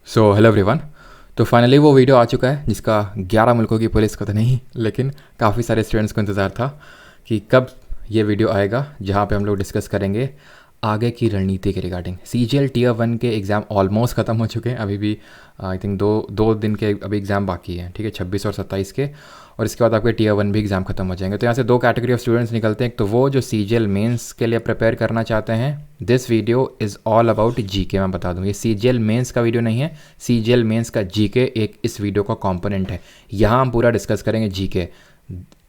So hello everyone. तो finally वो video आ चुका है जिसका 11 मुल्कों की पुलिस को तो नहीं लेकिन काफ़ी सारे स्टूडेंट्स को इंतज़ार था कि कब ये वीडियो आएगा, जहाँ पे हम लोग डिस्कस करेंगे आगे की रणनीति के रिगार्डिंग। CGL Tier 1 के एग्ज़ाम ऑलमोस्ट ख़त्म हो चुके हैं। अभी भी आई थिंक दो दिन के अभी एग्ज़ाम बाकी हैं, ठीक है, 26 और 27 के। और इसके बाद आपके Tier 1 भी एग्ज़ाम खत्म हो जाएंगे। तो यहाँ से दो कैटेगरी ऑफ स्टूडेंट्स निकलते हैं। एक तो वो जो CGL मेंस के लिए प्रिपेयर करना चाहते हैं। This video is all about GK। मैं बता दूँ, ये CGL मेंस का वीडियो नहीं है, CGL मेंस का GK एक इस वीडियो का कॉम्पोनेंट है। यहाँ हम पूरा डिस्कस करेंगे GK।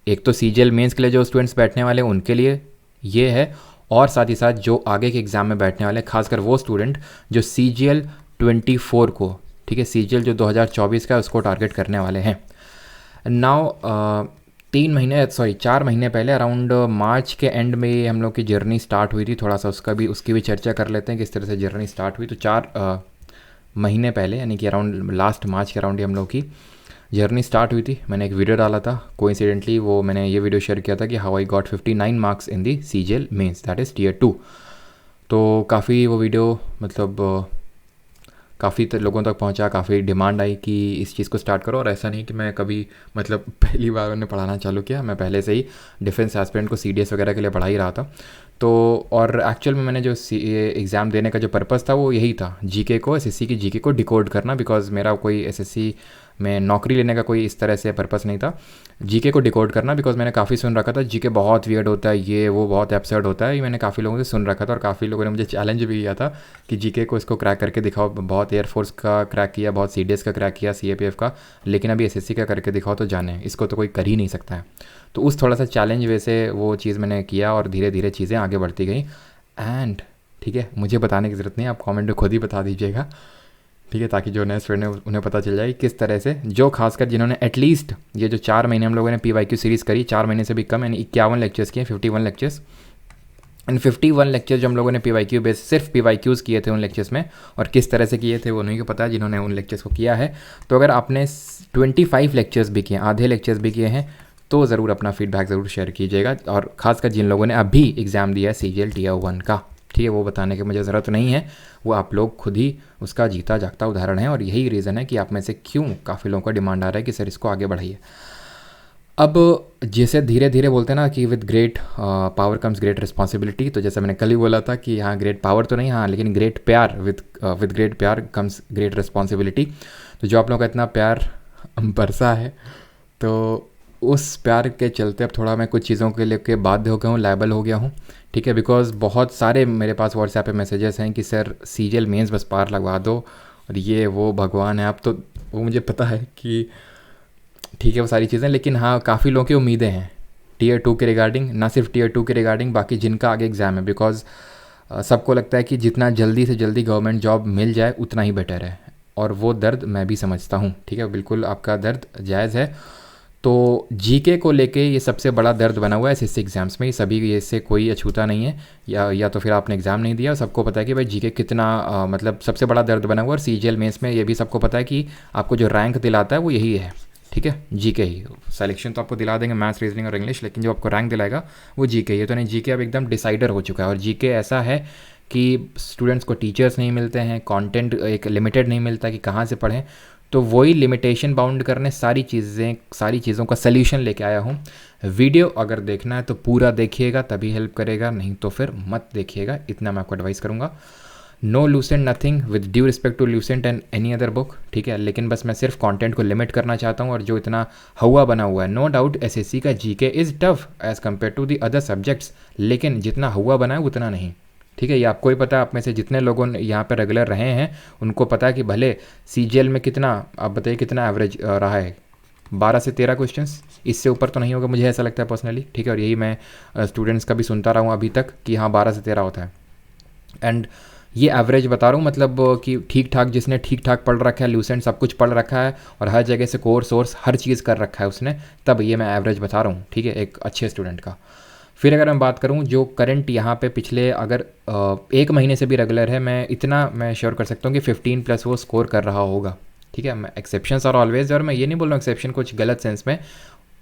एक तो CGL मेंस के लिए जो स्टूडेंट्स बैठने वाले हैं उनके लिए ये है, और साथ ही साथ जो आगे के एग्ज़ाम में बैठने वाले, खासकर वो स्टूडेंट जो CGL 24 को, ठीक है, CGL जो 2024 का है उसको टारगेट करने वाले हैं। नाउ 4 महीने पहले अराउंड मार्च के एंड में हम लोग की जर्नी स्टार्ट हुई थी। थोड़ा सा उसकी भी चर्चा कर लेते हैं किस तरह से जर्नी स्टार्ट हुई। तो 4 महीने पहले यानी कि अराउंड लास्ट मार्च के अराउंड ही हम लोग की जर्नी स्टार्ट हुई थी। मैंने एक वीडियो डाला था, कोइंसिडेंटली वो मैंने ये वीडियो शेयर किया था कि how I got 59 marks in the CGL mains, that is Tier 2। तो काफ़ी वो वीडियो मतलब काफ़ी लोगों तक पहुंचा, काफ़ी डिमांड आई कि इस चीज़ को स्टार्ट करो। और ऐसा नहीं कि मैं कभी मतलब पहली बार उन्हें पढ़ाना चालू किया, मैं पहले से ही डिफेंस एस्पिरेंट को CDS वगैरह के लिए पढ़ा ही रहा था। तो और एक्चुअल में मैंने जो एग्ज़ाम देने का जो पर्पज़ था वो यही था, GK को, SSC की GK को डिकोड करना। बिकॉज मेरा कोई SSC में नौकरी लेने का कोई इस तरह से पर्पस नहीं था, GK को डिकोड करना। बिकॉज मैंने काफ़ी सुन रखा था GK बहुत वियर्ड होता है, ये वो बहुत एब्सर्ड होता है, ये मैंने काफ़ी लोगों से सुन रखा था। और काफ़ी लोगों ने मुझे चैलेंज भी किया था कि GK को इसको क्रैक करके दिखाओ। बहुत एयरफोर्स का क्रैक किया, बहुत CDS का क्रैक किया, CAPF का, लेकिन अभी SSC का करके दिखाओ तो जाने, इसको तो कोई कर ही नहीं सकता है। तो उस थोड़ा सा चैलेंज वैसे वो चीज़ मैंने किया और धीरे धीरे चीज़ें आगे बढ़ती गई। एंड ठीक है, मुझे बताने की ज़रूरत नहीं, आप कमेंट में खुद ही बता दीजिएगा, ठीक है, ताकि जो नए स्टूडेंट है उन्हें पता चल जाए किस तरह से, जो खासकर जिन्होंने एटलीस्ट ये जो 4 महीने हम लोगों ने PYQ सीरीज़ करी, 4 महीने से भी कम, यानी 51 लेक्चर्स किए, 51 लेक्चर्स। इन 51 लेक्चर्स जो हम लोगों ने PYQ बेस सिर्फ PYQs किए थे उन लेक्चर्स में, और किस तरह से किए थे वो उन्हीं को पता है जिन्होंने उन लेक्चर्स को किया है। तो अगर आपने 25 लेक्चर्स भी किए, आधे लेक्चर्स भी किए हैं, तो ज़रूर अपना फीडबैक ज़रूर शेयर कीजिएगा। और ख़ासकर जिन लोगों ने अभी एग्ज़ाम दिया है CGL Tier 1 का, ठीक है, वो बताने की मुझे ज़रूरत नहीं है, वो आप लोग खुद ही उसका जीता जागता उदाहरण है। और यही रीज़न है कि आप में से क्यों काफ़ी लोगों का डिमांड आ रहा है कि सर इसको आगे बढ़ाइए। अब जैसे धीरे धीरे बोलते हैं ना कि with great power comes great responsibility, तो जैसे मैंने कल ही बोला था कि हाँ ग्रेट पावर तो नहीं, हाँ लेकिन ग्रेट प्यार, विद ग्रेट प्यार कम्स ग्रेट रिस्पॉन्सिबिलिटी। तो जो आप लोगों का इतना प्यार बरसा है, तो उस प्यार के चलते अब थोड़ा मैं कुछ चीज़ों के लिए बाध्य हो गया हूँ, लायबल हो गया हूँ, ठीक है। बिकॉज बहुत सारे मेरे पास व्हाट्सएप पे मैसेजेस हैं कि सर CGL मेंस बस पार लगवा दो, और ये वो भगवान है आप। तो वो मुझे पता है कि ठीक है वो सारी चीज़ें, लेकिन हाँ काफ़ी लोगों की उम्मीदें हैं Tier 2 के रिगार्डिंग, ना सिर्फ Tier 2 के रिगार्डिंग, बाकी जिनका आगे एग्ज़ाम है। बिकॉज सबको लगता है कि जितना जल्दी से जल्दी गवर्नमेंट जॉब मिल जाए उतना ही बेटर है, और वो दर्द मैं भी समझता हूँ, ठीक है, बिल्कुल आपका दर्द जायज़ है। तो GK को लेके ये सबसे बड़ा दर्द बना हुआ है SSC एग्ज़ाम्स में। ये सभी ये इससे कोई अछूता नहीं है, या तो फिर आपने एग्ज़ाम नहीं दिया। सबको पता है कि भाई GK कितना मतलब सबसे बड़ा दर्द बना हुआ है। और CGL मेंस में ये भी सबको पता है कि आपको जो रैंक दिलाता है वो यही है, ठीक है, GK ही। सिलेक्शन तो आपको दिला देंगे मैथ्स, रीजनिंग और इंग्लिश, लेकिन जो आपको रैंक दिलाएगा वो GK ही है। तो नहीं, GK अब एकदम डिसाइडर हो चुका है। और GK ऐसा है कि स्टूडेंट्स को टीचर्स नहीं मिलते हैं, कंटेंट एक लिमिटेड नहीं मिलता कि कहाँ से पढ़ें। तो वही लिमिटेशन बाउंड करने सारी चीज़ों का सल्यूशन लेके आया हूँ। वीडियो अगर देखना है तो पूरा देखिएगा, तभी हेल्प करेगा, नहीं तो फिर मत देखिएगा, इतना मैं आपको एडवाइस करूँगा। No Lucent nothing, with due respect to Lucent and any other book, ठीक है, लेकिन बस मैं सिर्फ कंटेंट को लिमिट करना चाहता हूँ। और जो इतना हवा बना हुआ है, नो डाउट SSC का GK is tough as compare to the other subjects, लेकिन जितना हवा बना है उतना नहीं, ठीक है। ये आपको ही पता है, आप में से जितने लोगों ने यहाँ पर रेगुलर रहे हैं उनको पता है कि भले CGL में कितना, आप बताइए कितना एवरेज रहा है, 12 से 13 क्वेश्चंस, इससे ऊपर तो नहीं होगा, मुझे ऐसा लगता है पर्सनली, ठीक है। और यही मैं स्टूडेंट्स का भी सुनता रहा हूँ अभी तक कि हाँ 12 से 13 होता है। एंड ये एवरेज बता रहा हूँ, मतलब कि ठीक ठाक, जिसने ठीक ठाक पढ़ रखा है, लूसेंट सब कुछ पढ़ रखा है और हर जगह से कोर्स हर चीज़ कर रखा है उसने, तब ये मैं एवरेज बता रहा हूँ, ठीक है, एक अच्छे स्टूडेंट का। फिर अगर मैं बात करूं जो करंट यहाँ पे पिछले अगर 1 महीने से भी रेगुलर है, मैं श्योर कर सकता हूँ कि 15+ वो स्कोर कर रहा होगा, ठीक है। मैं एक्सेप्शंस आर ऑलवेज, और मैं ये नहीं बोल रहा हूँ एक्सेप्शन कुछ गलत सेंस में,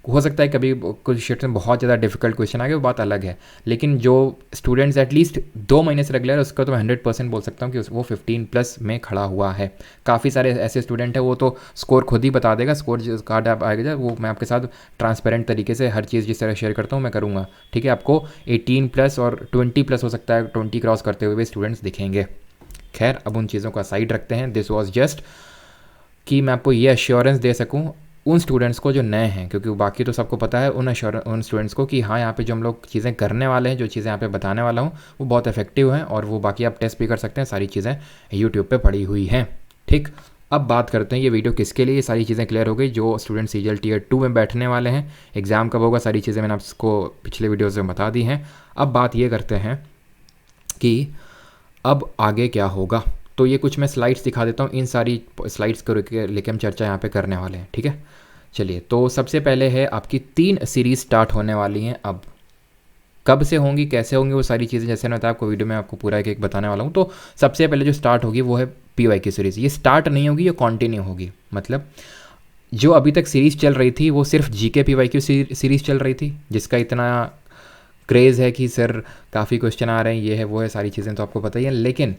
हो सकता है कभी कुछ शिफ्ट में बहुत ज़्यादा डिफिकल्ट क्वेश्चन आ गए, वो बात अलग है, लेकिन जो स्टूडेंट्स एटलीस्ट 2 महीने से रेगुलर है उसका तो मैं 100% बोल सकता हूँ कि वो 15+ में खड़ा हुआ है। काफ़ी सारे ऐसे स्टूडेंट हैं वो तो स्कोर खुद ही बता देगा, स्कोर कार्ड आप आएगा वो मैं आपके साथ ट्रांसपेरेंट तरीके से हर चीज़ जिस तरह शेयर करता हूँ मैं करूँगा, ठीक है। आपको 18+ और 20+ हो सकता है, 20 क्रॉस करते हुए स्टूडेंट्स दिखेंगे। खैर अब उन चीज़ों का साइड रखते हैं। दिस वॉज जस्ट कि मैं आपको ये एश्योरेंस दे सकूं उन स्टूडेंट्स को जो नए हैं, क्योंकि बाकी तो सबको पता है उन स्टूडेंट्स को कि हाँ यहाँ पे जो हम लोग चीज़ें करने वाले हैं, जो चीज़ें यहाँ पे बताने वाला हूँ वो बहुत इफेक्टिव हैं, और वो बाकी आप टेस्ट भी कर सकते हैं, सारी चीज़ें यूट्यूब पे पड़ी हुई हैं। ठीक, अब बात करते हैं ये वीडियो किसके लिए। ये सारी चीज़ें क्लियर हो गई। जो स्टूडेंट CGL Tier 2 में बैठने वाले हैं, एग्ज़ाम कब होगा, सारी चीज़ें मैंने आपको पिछले वीडियोज़ में बता दी हैं। अब बात ये करते हैं कि अब आगे क्या होगा। तो ये कुछ मैं स्लाइड्स दिखा देता हूँ, इन सारी स्लाइड्स को लेकर हम चर्चा यहाँ पे करने वाले हैं, ठीक है। चलिए, तो सबसे पहले है आपकी 3 सीरीज़ स्टार्ट होने वाली हैं। अब कब से होंगी, कैसे होंगी, वो सारी चीज़ें जैसे मैंने बताया आपको वीडियो में आपको पूरा एक बताने वाला हूँ। तो सबसे पहले जो स्टार्ट होगी वो है PY की सीरीज़। ये स्टार्ट नहीं होगी, ये कॉन्टिन्यू होगी। मतलब जो अभी तक सीरीज़ चल रही थी वो सिर्फ GK PY की सीरीज़ चल रही थी, जिसका इतना क्रेज़ है कि सर काफ़ी क्वेश्चन आ रहे हैं, ये है वो है, सारी चीज़ें तो आपको पता ही है। लेकिन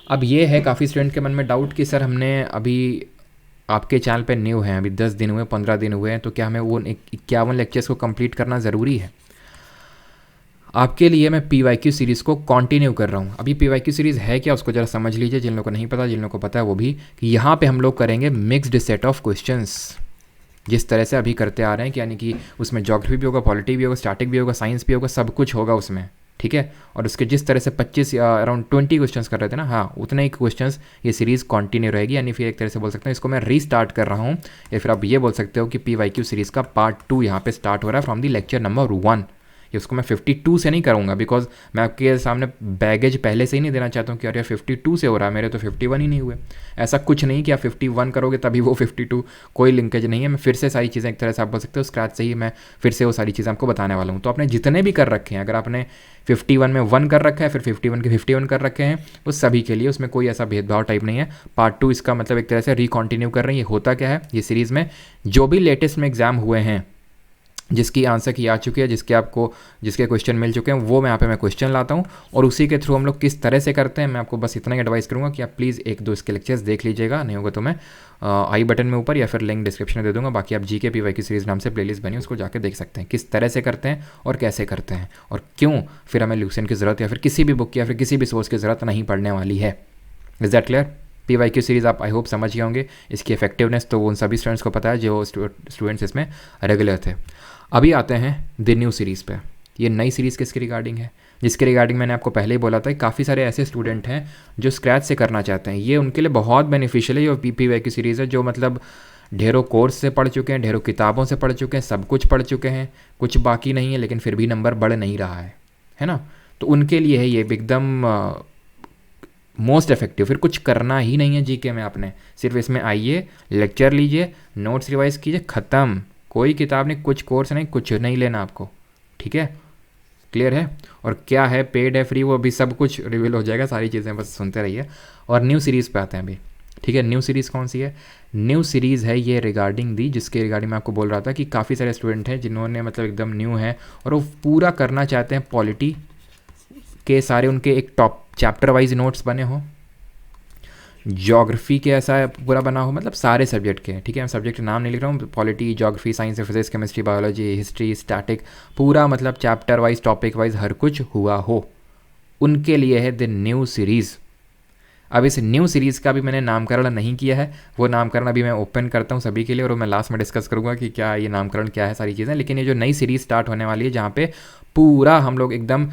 अब ये है काफ़ी स्टूडेंट के मन में डाउट कि सर हमने अभी आपके चैनल पे न्यू हैं, अभी 10 दिन हुए, 15 दिन हुए हैं, तो क्या हमें वो 51 लेक्चर्स को कंप्लीट करना ज़रूरी है। आपके लिए मैं PYQ सीरीज़ को कंटिन्यू कर रहा हूँ। अभी PYQ सीरीज़ है क्या, उसको ज़रा समझ लीजिए, जिन लोगों को नहीं पता, जिन लोगों को पता है वो भी, कि यहाँ पे हम लोग करेंगे मिक्स्ड सेट ऑफ क्वेश्चंस, जिस तरह से अभी करते आ रहे हैं कि यानी कि उसमें ज्योग्राफी भी होगा, पॉलिटी भी होगा, स्टैटिक भी होगा, साइंस भी होगा, सब कुछ होगा उसमें, ठीक है। और उसके जिस तरह से 25 या अराउंड 20 क्वेश्चंस कर रहे थे ना, हाँ उतने ही क्वेश्चंस ये सीरीज़ कंटिन्यू रहेगी। यानी फिर एक तरह से बोल सकते हैं इसको मैं रीस्टार्ट कर रहा हूँ, या फिर आप ये बोल सकते हो कि PYQ सीरीज़ का पार्ट 2 यहाँ पे स्टार्ट हो रहा है फ्रॉम दी लेक्चर नंबर 1। ये उसको मैं 52 से नहीं करूँगा, बिकॉज मैं आपके सामने बैगेज पहले से ही नहीं देना चाहता हूँ कि अरे 52 से हो रहा है, मेरे तो 51 ही नहीं हुए। ऐसा कुछ नहीं कि आप 51 करोगे तभी वो 52, कोई लिंकेज नहीं है। मैं फिर से सारी चीज़ें एक तरह से आप बोल सकते हो स्क्रैच से ही मैं फिर से वो सारी चीज़ें आपको बताने वाला हूँ। तो आपने जितने भी कर रखे हैं, अगर आपने 51 में 1 कर रखा है, फिर 51 के 51 कर रखे हैं, वो सभी के लिए, उसमें कोई ऐसा भेदभाव टाइप नहीं है। पार्ट 2 इसका मतलब एक तरह से रिकॉन्टिन्यू कर रहे हैं। ये होता क्या है, ये सीरीज़ में जो भी लेटेस्ट में एग्ज़ाम हुए हैं, जिसकी आंसर की आ चुकी है, जिसके क्वेश्चन मिल चुके हैं, वो मैं यहाँ पे मैं क्वेश्चन लाता हूँ, और उसी के थ्रू हम लोग किस तरह से करते हैं मैं आपको बस इतना ही एडवाइस करूँगा कि आप प्लीज़ 1-2 इसके लेक्चर्स देख लीजिएगा। नहीं होगा तो मैं आई बटन में ऊपर या फिर लिंक डिस्क्रिप्शन में दे दूँगा। बाकी आप GK PY की सीरीज़ नाम से प्लेलिस्ट बनी, उसको जाकर देख सकते हैं किस तरह से करते हैं और कैसे करते हैं, और क्यों फिर हमें ल्यूसेंट की ज़रूरत या फिर किसी भी बुक की या फिर किसी भी सोर्स की ज़रूरत नहीं पड़ने वाली है। Is that clear? PYQ series आप आई होप समझ गए होंगे। इसकी इफेक्टिवनेस तो उन सभी स्टूडेंट्स को पता है जो स्टूडेंट्स इसमें रेगुलर थे। अभी आते हैं द न्यू सीरीज़ पे। ये नई सीरीज़ किसके रिगार्डिंग है, जिसके रिगार्डिंग मैंने आपको पहले ही बोला था कि काफ़ी सारे ऐसे स्टूडेंट हैं जो स्क्रैच से करना चाहते हैं। ये उनके लिए बहुत बेनिफिशियल है। ये PYQ सीरीज़ है जो मतलब ढेरों कोर्स से पढ़ चुके हैं, ढेरों किताबों से पढ़ चुके हैं, सब कुछ पढ़ चुके हैं, कुछ बाकी नहीं है, लेकिन फिर भी नंबर बढ़ नहीं रहा है ना। तो उनके लिए है ये एकदम मोस्ट इफेक्टिव। फिर कुछ करना ही नहीं है GK में, आपने सिर्फ इसमें आइए, लेक्चर लीजिए, नोट्स रिवाइज कीजिए, ख़त्म। कोई किताब नहीं, कुछ कोर्स नहीं, कुछ नहीं लेना आपको, ठीक है। क्लियर है? और क्या है, पेड है, फ्री, वो अभी सब कुछ रिवील हो जाएगा, सारी चीज़ें बस सुनते रहिए। और न्यू सीरीज़ पे आते हैं अभी, ठीक है। न्यू सीरीज़ कौन सी है? न्यू सीरीज़ है ये रिगार्डिंग दी, जिसके रिगार्डिंग मैं आपको बोल रहा था कि काफ़ी सारे स्टूडेंट हैं जिन्होंने मतलब एकदम न्यू है और वो पूरा करना चाहते हैं पॉलिटी के सारे, उनके एक टॉप चैप्टर वाइज नोट्स बने हो, ज्योग्राफी के ऐसा पूरा बना हो, मतलब सारे सब्जेक्ट के, ठीक है। मैं सब्जेक्ट नाम नहीं लिख रहा हूँ, polity, geography, science, physics, chemistry, biology, history, static, पूरा मतलब चैप्टर वाइज, टॉपिक वाइज हर कुछ हुआ हो, उनके लिए है द न्यू सीरीज़। अब इस न्यू सीरीज़ का भी मैंने नामकरण नहीं किया है, वो नामकरण अभी मैं ओपन करता हूँ सभी के लिए, और मैं लास्ट में डिस्कस करूँगा कि क्या ये नामकरण क्या है, सारी चीज़ें। लेकिन ये जो नई सीरीज़ स्टार्ट होने वाली है, जहाँ पे पूरा हम लोग एकदम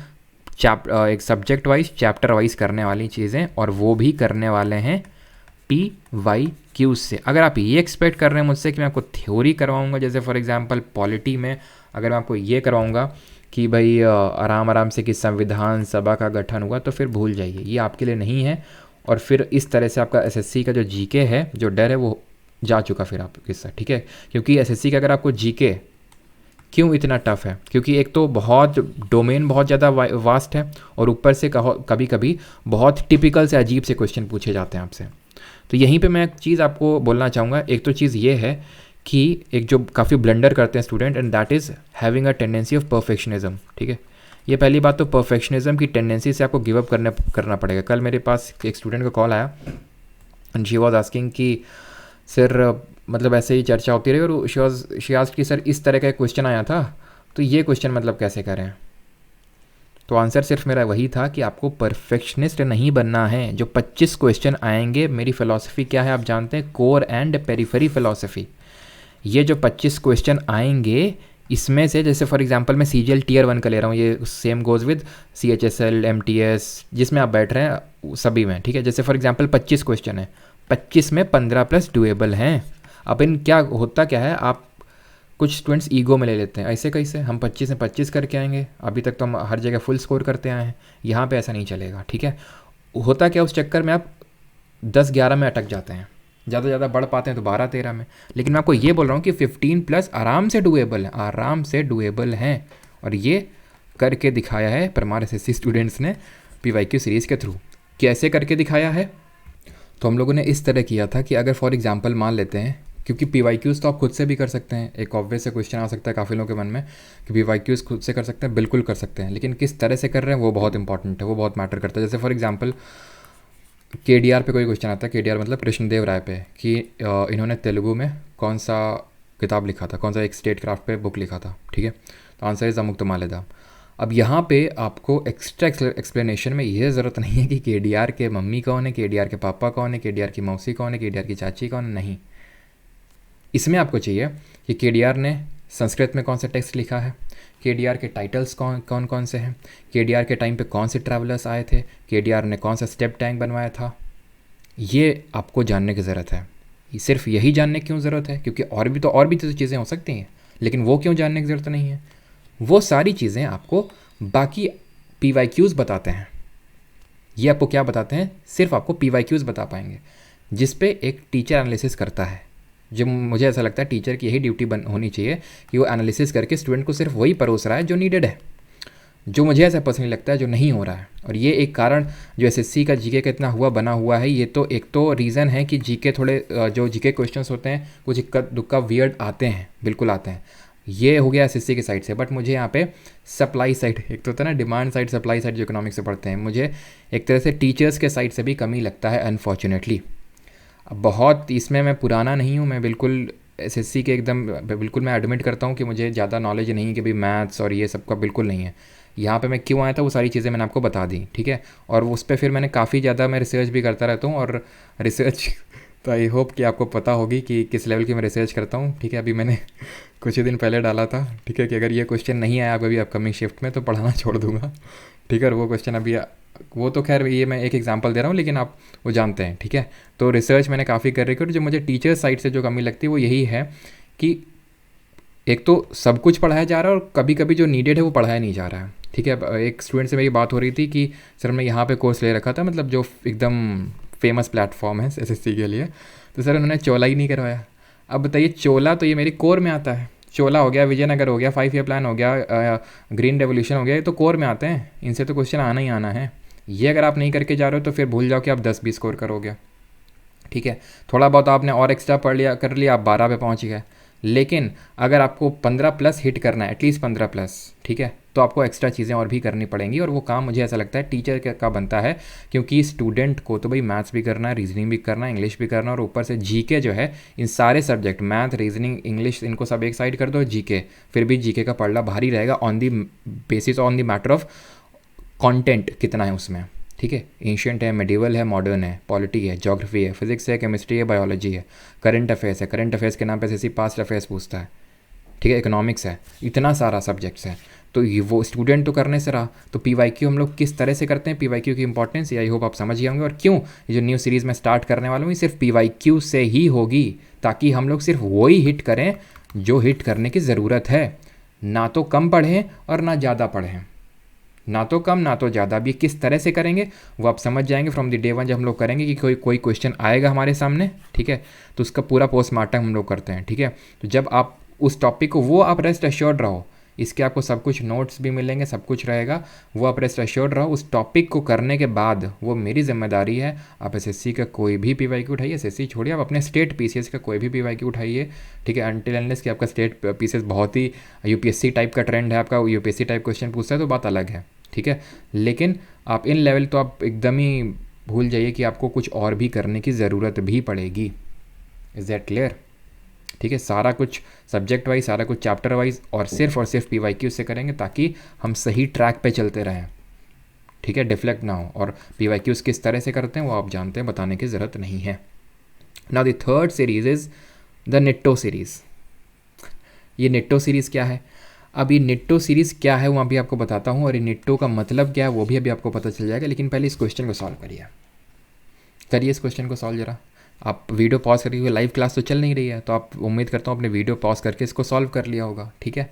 एक सब्जेक्ट वाइज, चैप्टर वाइज करने वाली चीज़ें, और वो भी करने वाले हैं PYQ से। अगर आप ये एक्सपेक्ट कर रहे हैं मुझसे कि मैं आपको थ्योरी करवाऊंगा, जैसे फॉर एग्जांपल पॉलिटी में अगर मैं आपको ये करवाऊंगा कि भाई आराम आराम से कि संविधान सभा का गठन हुआ, तो फिर भूल जाइए, ये आपके लिए नहीं है। और फिर इस तरह से आपका SSC का जो GK है, जो डर है, वो जा चुका फिर आप किस्सा, ठीक है। क्योंकि SSC का अगर आपको GK क्यों इतना टफ है, क्योंकि एक तो बहुत डोमेन बहुत ज़्यादा वास्ट है, और ऊपर से कभी कभी बहुत टिपिकल से अजीब से क्वेश्चन पूछे जाते हैं आपसे। तो यहीं पे मैं एक चीज़ आपको बोलना चाहूँगा। एक तो चीज़ ये है कि एक जो काफ़ी ब्लंडर करते हैं student, and that is having a tendency of perfectionism. ठीक है, ये पहली बात तो परफेक्शनिज्म की टेंडेंसी से आपको गिव अप करना पड़ेगा। कल मेरे पास एक स्टूडेंट का कॉल आया एंड शी वाज आस्किंग कि सर मतलब ऐसे ही चर्चा होती रही और शी आस्क्ड कि सर इस तरह का एक क्वेश्चन आया था, तो ये क्वेश्चन मतलब कैसे करें। तो आंसर सिर्फ मेरा वही था कि आपको परफेक्शनिस्ट नहीं बनना है। जो 25 क्वेश्चन आएंगे, मेरी फ़िलॉसफी क्या है आप जानते हैं, कोर एंड पेरिफेरी फ़िलॉसफी। ये जो 25 क्वेश्चन आएंगे, इसमें से जैसे फॉर एग्जांपल मैं CGL Tier 1 का ले रहा हूँ, ये same goes with CHSL MTS जिसमें आप बैठ रहे हैं सभी में। ठीक है, जैसे फॉर एग्जांपल 25 क्वेश्चन है, 25 में 15 प्लस डुएबल हैं। अब इन क्या होता क्या है, आप कुछ स्टूडेंट्स ईगो में ले लेते हैं, ऐसे कैसे हम 25 में 25 करके आएंगे, अभी तक तो हम हर जगह फुल स्कोर करते आए हैं, यहाँ पे ऐसा नहीं चलेगा। ठीक है, होता क्या, उस चक्कर में आप 10-11 में अटक जाते हैं, ज़्यादा से ज़्यादा बढ़ पाते हैं तो 12-13 में। लेकिन मैं आपको ये बोल रहा हूँ कि 15 प्लस आराम से डुएबल है, आराम से डुएबल हैं। और ये करके दिखाया है परमार SSC स्टूडेंट्स ने PYQ सीरीज़ के थ्रू। कैसे करके दिखाया है, तो हम लोगों ने इस तरह किया था कि अगर फॉर एग्जांपल मान लेते हैं, क्योंकि PYQs तो आप खुद से भी कर सकते हैं, एक ऑब्वियस से क्वेश्चन आ सकता है काफ़ी लोगों के मन में कि PYQs खुद से कर सकते हैं, बिल्कुल कर सकते हैं, लेकिन किस तरह से कर रहे हैं वो बहुत इंपॉर्टेंट है, वो बहुत मैटर करता है। जैसे फॉर एग्जांपल KDR पे कोई क्वेश्चन आता है, KDR मतलब कृष्णदेव राय पे, कि इन्होंने तेलुगु में कौन सा किताब लिखा था, कौन सा एक स्टेट क्राफ्ट पे बुक लिखा था। ठीक है, तो आंसर इज़ अमुक्तमाल्यदा। अब यहाँ पे आपको एक्स्ट्रा एक्सप्लेनेशन में यह ज़रूरत नहीं है कि KDR के मम्मी कौन है, KDR के पापा कौन है, KDR की मौसी कौन है, KDR की चाची कौन है, नहीं। इसमें आपको चाहिए कि KDR ने संस्कृत में कौन सा टेक्स्ट लिखा है, KDR के टाइटल्स कौन कौन से हैं, KDR के टाइम पे कौन से ट्रैवलर्स आए थे, KDR ने कौन सा स्टेप टैंक बनवाया था, ये आपको जानने की ज़रूरत है। सिर्फ यही जानने की क्यों ज़रूरत है, क्योंकि और भी तो चीज़ें हो सकती हैं, लेकिन वो क्यों जानने की ज़रूरत नहीं है। वो सारी चीज़ें आपको बाकी PYQs बताते हैं। ये आपको क्या बताते हैं, सिर्फ आपको PYQs बता पाएंगे, जिस पे एक टीचर एनालिसिस करता है। जो मुझे ऐसा लगता है टीचर की यही ड्यूटी होनी चाहिए कि वो एनालिसिस करके स्टूडेंट को सिर्फ वही परोस रहा है जो नीडेड है, जो मुझे ऐसा पर्सनली लगता है जो नहीं हो रहा है। और ये एक कारण जो SSC का GK का इतना बना हुआ है, ये तो एक तो रीज़न है कि GK थोड़े जो GK क्वेश्चंस होते हैं कुछ इक्का दुक्का वियर्ड आते हैं, बिल्कुल आते हैं। ये हो गया SSC की साइड से। बट मुझे यहाँ पे सप्लाई साइड, एक तो होता है ना डिमांड साइड सप्लाई साइड जो इकोनॉमिक्स से पढ़ते हैं, मुझे एक तरह से टीचर्स के साइड से भी कमी लगता है अनफॉर्चुनेटली। अब बहुत इसमें मैं पुराना नहीं हूँ, मैं बिल्कुल SSC के एकदम बिल्कुल मैं एडमिट करता हूँ कि मुझे ज़्यादा नॉलेज नहीं है कि भाई मैथ्स और ये सब का बिल्कुल नहीं है। यहाँ पे मैं क्यों आया था वो सारी चीज़ें मैंने आपको बता दी। ठीक है, और उस पर फिर मैंने काफ़ी ज़्यादा मैं रिसर्च भी करता रहता हूँ, और रिसर्च तो आई होप कि आपको पता होगी कि किस लेवल की मैं रिसर्च करता हूँ। ठीक है, अभी मैंने कुछ ही दिन पहले डाला था, ठीक है, कि अगर ये क्वेश्चन नहीं आया अभी अपकमिंग शिफ्ट में तो पढ़ाना छोड़ दूंगा। ठीक है, और वो क्वेश्चन अभी वो तो खैर ये मैं एक एग्जांपल दे रहा हूँ, लेकिन आप वो जानते हैं। ठीक है, तो रिसर्च मैंने काफ़ी कर रखी है, और जो मुझे टीचर साइड से जो कमी लगती है वो यही है कि एक तो सब कुछ पढ़ाया जा रहा है और कभी कभी जो नीडेड है वो पढ़ाया नहीं जा रहा है। ठीक है, एक स्टूडेंट से मेरी बात हो रही थी कि सर मैं यहाँ पे कोर्स ले रखा था, मतलब जो एकदम फेमस प्लेटफॉर्म है SSC के लिए, तो सर उन्होंने चोला ही नहीं करवाया। अब बताइए, चोला तो ये मेरी कोर में आता है, चोला हो गया, विजयनगर हो गया, 5 ईयर प्लान हो गया, ग्रीन रेवोल्यूशन हो गया, ये तो कोर में आते हैं, इनसे तो क्वेश्चन आना ही आना है। ये अगर आप नहीं करके जा रहे हो तो फिर भूल जाओ कि आप 10-20 स्कोर करोगे। ठीक है, थोड़ा बहुत आपने और एक्स्ट्रा पढ़ लिया कर लिया, आप 12 पे पहुँच गए। लेकिन अगर आपको 15 प्लस हिट करना है, एटलीस्ट 15 प्लस, ठीक है, तो आपको एक्स्ट्रा चीज़ें और भी करनी पड़ेंगी, और वो काम मुझे ऐसा लगता है टीचर का बनता है, क्योंकि स्टूडेंट को तो भाई मैथ्स भी करना है, रीजनिंग भी करना है, इंग्लिश भी करना है, और ऊपर से GK जो है, इन सारे सब्जेक्ट मैथ, रीजनिंग, इंग्लिश, इनको सब एक साइड कर दो, GK फिर भी GK का पढ़ना भारी रहेगा on the basis on the matter of content कितना है उसमें। ठीक है, एंशिएंट है, मेडिवल है, मॉडर्न है, पॉलिटी है, ज्योग्राफी है, फिजिक्स है, केमिस्ट्री है, बायोलॉजी है, करंट अफेयर्स है, करंट अफेयर्स के नाम पे SSC पास्ट अफेयर्स पूछता है। ठीक है, इकोनॉमिक्स है, इतना सारा सब्जेक्ट्स है, तो ये वो स्टूडेंट तो करने से रहा। तो PYQ हम लोग किस तरह से करते हैं, PYQ की इंपॉर्टेंस आई होप आप समझ गए होंगे, और क्यों ये जो न्यू सीरीज़ में स्टार्ट करने वाला हूँ ये सिर्फ PYQ से ही होगी, ताकि हम लोग सिर्फ वही हिट करें जो हिट करने की ज़रूरत है, ना तो कम पढ़ें और ना ज़्यादा पढ़ें, ना तो कम ना तो ज़्यादा। अब ये किस तरह से करेंगे वो आप समझ जाएंगे फ्रॉम द डे 1 जब हम लोग करेंगे कि कोई क्वेश्चन आएगा हमारे सामने। ठीक है, तो उसका पूरा पोस्टमार्टम हम लोग करते हैं। ठीक है, तो जब आप उस टॉपिक को, वो आप रेस्ट एश्योर्ड रहो इसके आपको सब कुछ नोट्स भी मिलेंगे, सब कुछ रहेगा। वो आप रेस्ट एश्योर्ड रहो, उस टॉपिक को करने के बाद वो मेरी जिम्मेदारी है। आप एसएससी का कोई भी पीवाईक्यू उठाइए, एसएससी छोड़िए, आप अपने स्टेट पीसीएस का कोई भी पीवाईक्यू उठाइए, ठीक है, अनटिल अनलेस कि आपका स्टेट पीसीएस बहुत ही यूपीएससी टाइप का ट्रेंड है, आपका यूपीएससी टाइप क्वेश्चन पूछता है तो बात अलग है, ठीक है। लेकिन आप इन लेवल तो आप एकदम ही भूल जाइए कि आपको कुछ और भी करने की ज़रूरत भी पड़ेगी। Is that clear? ठीक है, सारा कुछ सब्जेक्ट वाइज, सारा कुछ चैप्टर वाइज और सिर्फ पीवाईक्यू से करेंगे ताकि हम सही ट्रैक पे चलते रहें, ठीक है, डिफ्लेक्ट ना हो। और पीवाईक्यूज़ किस तरह से करते हैं वो आप जानते हैं, बताने की ज़रूरत नहीं है। Now the third series is the Nitto series. ये निट्टो सीरीज़ क्या है? अब ये निट्टो सीरीज़ क्या है वो अभी आपको बताता हूँ, और ये निट्टो का मतलब क्या है वो भी अभी आपको पता चल जाएगा। लेकिन पहले इस क्वेश्चन को सॉल्व करिए इस क्वेश्चन को सॉल्व ज़रा। आप वीडियो पॉज करके, लाइव क्लास तो चल नहीं रही है, तो आप उम्मीद करता हूँ अपने वीडियो पॉज करके इसको सॉल्व कर लिया होगा, ठीक है।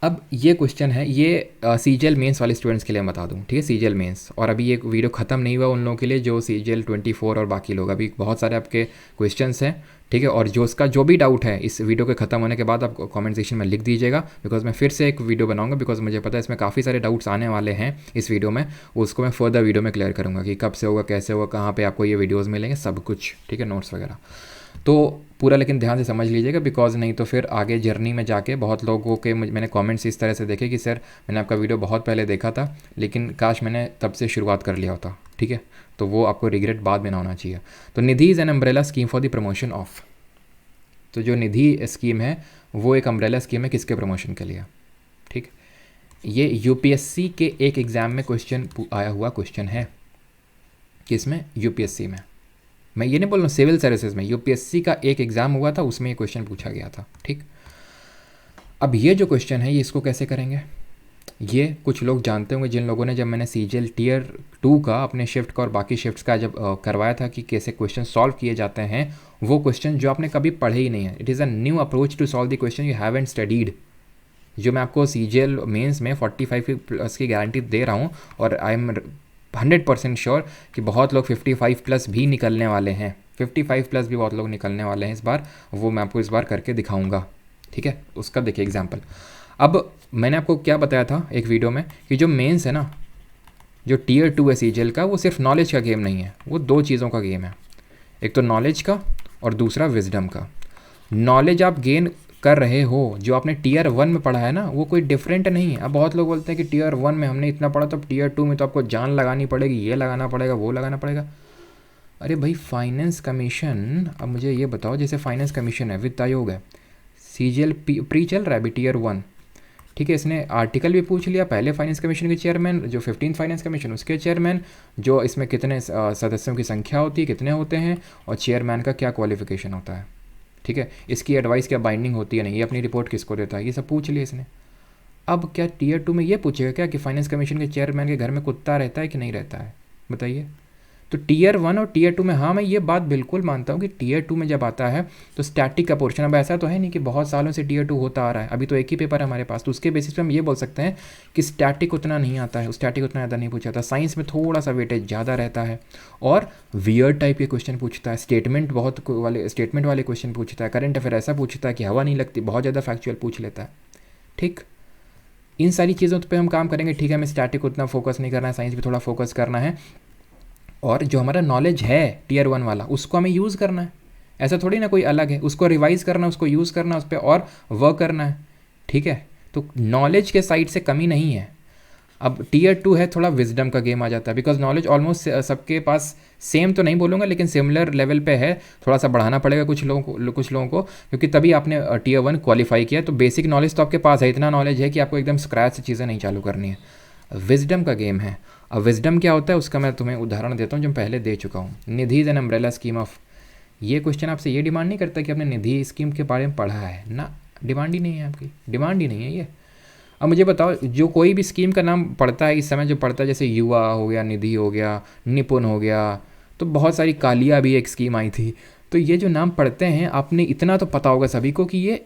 अब ये क्वेश्चन है, ये सीजीएल मेंस वाले स्टूडेंट्स के लिए मैं बता दूं, ठीक है, सीजीएल मेंस। और अभी ये वीडियो ख़त्म नहीं हुआ उन लोगों के लिए जो सीजीएल 24 और बाकी लोग, अभी बहुत सारे आपके क्वेश्चंस हैं, ठीक है। और जो उसका जो भी डाउट है इस वीडियो के ख़त्म होने के बाद आप कमेंट सेक्शन में लिख दीजिएगा, बिकॉज मैं फिर से एक वीडियो बनाऊंगा, बिकॉज मुझे पता है इसमें काफ़ी सारे डाउट्स आने वाले हैं इस वीडियो में। उसको मैं फर्दर वीडियो में क्लियर करूँगा कि कब से होगा, कैसे होगा, कहाँ पर आपको ये वीडियोज़ मिलेंगे, सब कुछ, ठीक है, नोट्स वगैरह। तो पूरा लेकिन ध्यान से समझ लीजिएगा, बिकॉज नहीं तो फिर आगे जर्नी में जाके बहुत लोगों के मैंने कमेंट्स इस तरह से देखे कि सर मैंने आपका वीडियो बहुत पहले देखा था लेकिन काश मैंने तब से शुरुआत कर लिया होता, ठीक है। तो वो आपको रिग्रेट बाद में ना होना चाहिए। तो Nidhi is an umbrella scheme for the promotion of, तो जो निधि स्कीम है वो एक अम्ब्रेला स्कीम है किसके प्रमोशन के लिए, ठीक। ये यूपीएससी के एक एग्ज़ाम में क्वेश्चन आया हुआ क्वेश्चन है, किसमें? यूपीएससी में। मैं ये नहीं बोल रहा हूँ सिविल सर्विसेज में, यूपीएससी का एक एग्ज़ाम हुआ था उसमें ये क्वेश्चन पूछा गया था, ठीक। अब ये जो क्वेश्चन है ये इसको कैसे करेंगे, ये कुछ लोग जानते होंगे जिन लोगों ने, जब मैंने सीजीएल टियर 2 का अपने शिफ्ट का और बाकी शिफ्ट्स का जब करवाया था कि कैसे क्वेश्चन सॉल्व किए जाते हैं, वो क्वेश्चन जो आपने कभी पढ़े ही नहीं है, it is a new approach to solve the question you haven't studied. जो मैं आपको सीजीएल मेंस में 45 प्लस की गारंटी दे रहा हूँ, और आई एम 100% श्योर कि बहुत लोग 55 प्लस भी निकलने वाले हैं, 55 प्लस भी बहुत लोग निकलने वाले हैं इस बार, वो मैं आपको इस बार करके दिखाऊंगा, ठीक है। उसका देखिए एग्जांपल। अब मैंने आपको क्या बताया था एक वीडियो में कि जो मेंस है ना, जो टियर 2 है सीजीएल का, वो सिर्फ नॉलेज का गेम नहीं है, वो दो चीज़ों का गेम है, एक तो नॉलेज का और दूसरा विजडम का। नॉलेज आप गेन कर रहे हो जो आपने टियर 1 में पढ़ा है ना, वो कोई डिफरेंट नहीं है। अब बहुत लोग बोलते हैं कि टियर 1 में हमने इतना पढ़ा, तो अब टीयर 2 में तो आपको जान लगानी पड़ेगी, ये लगाना पड़ेगा, वो लगाना पड़ेगा। अरे भाई फाइनेंस कमीशन, अब मुझे ये बताओ, जैसे फाइनेंस कमीशन है, वित्त आयोग है, सीजीएल प्री चल रहा है अभी टियर 1, ठीक है। इसने आर्टिकल भी पूछ लिया, पहले फाइनेंस कमीशन के चेयरमैन, जो 15 फाइनेंस कमीशन उसके चेयरमैन, जो इसमें कितने सदस्यों की संख्या होती है, कितने होते हैं, और चेयरमैन का क्या क्वालिफिकेशन होता है, ठीक है। इसकी एडवाइस क्या बाइंडिंग होती है नहीं, ये अपनी रिपोर्ट किसको देता है, ये सब पूछ लिया इसने। अब क्या टियर 2 में ये पूछेगा क्या कि फाइनेंस कमीशन के चेयरमैन के घर में कुत्ता रहता है कि नहीं रहता है, बताइए। तो टियर 1 और टियर 2 में, हाँ मैं ये बात बिल्कुल मानता हूँ कि टियर 2 में जब आता है तो स्टैटिक का पोर्शन, अब ऐसा तो है नहीं कि बहुत सालों से टियर 2 होता आ रहा है, अभी तो एक ही पेपर है हमारे पास, तो उसके बेसिस पे हम ये बोल सकते हैं कि स्टैटिक उतना नहीं आता है, स्टैटिक उतना ज़्यादा नहीं पूछा जाता। साइंस में थोड़ा सा वेटेज ज़्यादा रहता है और वियर्ड टाइप के क्वेश्चन पूछता है, स्टेटमेंट वाले क्वेश्चन पूछता है, करंट अफेयर ऐसा पूछता है कि हवा नहीं लगती, बहुत ज़्यादा फैक्चुअल पूछ लेता है, ठीक। इन सारी चीज़ों पे हम काम करेंगे, ठीक है। हमें स्टैटिक उतना फोकस नहीं करना है, साइंस पे थोड़ा फोकस करना है, और जो हमारा नॉलेज है टियर 1 वाला उसको हमें यूज़ करना है, ऐसा थोड़ी ना कोई अलग है, उसको रिवाइज़ करना, उसको यूज़ करना, उस पर और वर्क करना है, ठीक है। तो नॉलेज के साइड से कमी नहीं है। अब टियर 2 है, थोड़ा विजडम का गेम आ जाता है, बिकॉज नॉलेज ऑलमोस्ट सबके पास सेम तो नहीं बोलूँगा लेकिन सिमिलर लेवल पे है, थोड़ा सा बढ़ाना पड़ेगा कुछ लोगों को क्योंकि तभी आपने टियर 1 क्वालिफाई किया। तो बेसिक नॉलेज तो आपके पास है, इतना नॉलेज है कि आपको एकदम स्क्रैच से चीज़ें नहीं चालू करनी है, विजडम का गेम है। अब विजडम क्या होता है उसका मैं तुम्हें उदाहरण देता हूँ जो मैं पहले दे चुका हूँ। Nidhi is an umbrella scheme of, ये क्वेश्चन आपसे ये डिमांड नहीं करता कि आपने निधि स्कीम के बारे में पढ़ा है ना, डिमांड ही नहीं है, आपकी डिमांड ही नहीं है ये। अब मुझे बताओ, जो कोई भी स्कीम का नाम पढ़ता है इस समय, जो पढ़ता है जैसे युवा हो गया, निधि हो गया, निपुण हो गया, तो बहुत सारी, कालिया भी एक स्कीम आई थी, तो ये जो नाम पढ़ते हैं आपने इतना तो पता होगा सभी को कि ये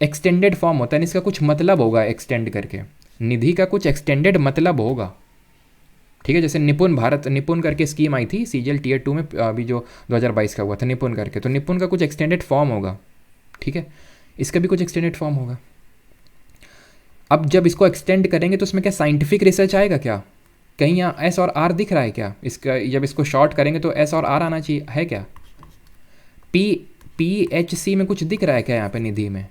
एक्सटेंडेड फॉर्म होता है, इसका कुछ मतलब होगा एक्सटेंड करके, निधि का कुछ एक्सटेंडेड मतलब होगा, ठीक है। जैसे निपुण करके स्कीम आई थी सीजीएल टियर 2 में, अभी जो 2022 का हुआ था निपुण करके, तो निपुण का कुछ एक्सटेंडेड फॉर्म होगा, ठीक है। इसका भी कुछ एक्सटेंडेड फॉर्म होगा। अब जब इसको एक्सटेंड करेंगे तो उसमें क्या साइंटिफिक रिसर्च आएगा क्या? कहीं यहाँ एस और आर दिख रहा है क्या? इसका जब इसको शॉर्ट करेंगे तो एस और आर आना चाहिए, है क्या? PHC में कुछ दिख रहा है क्या यहाँ पे निधि में?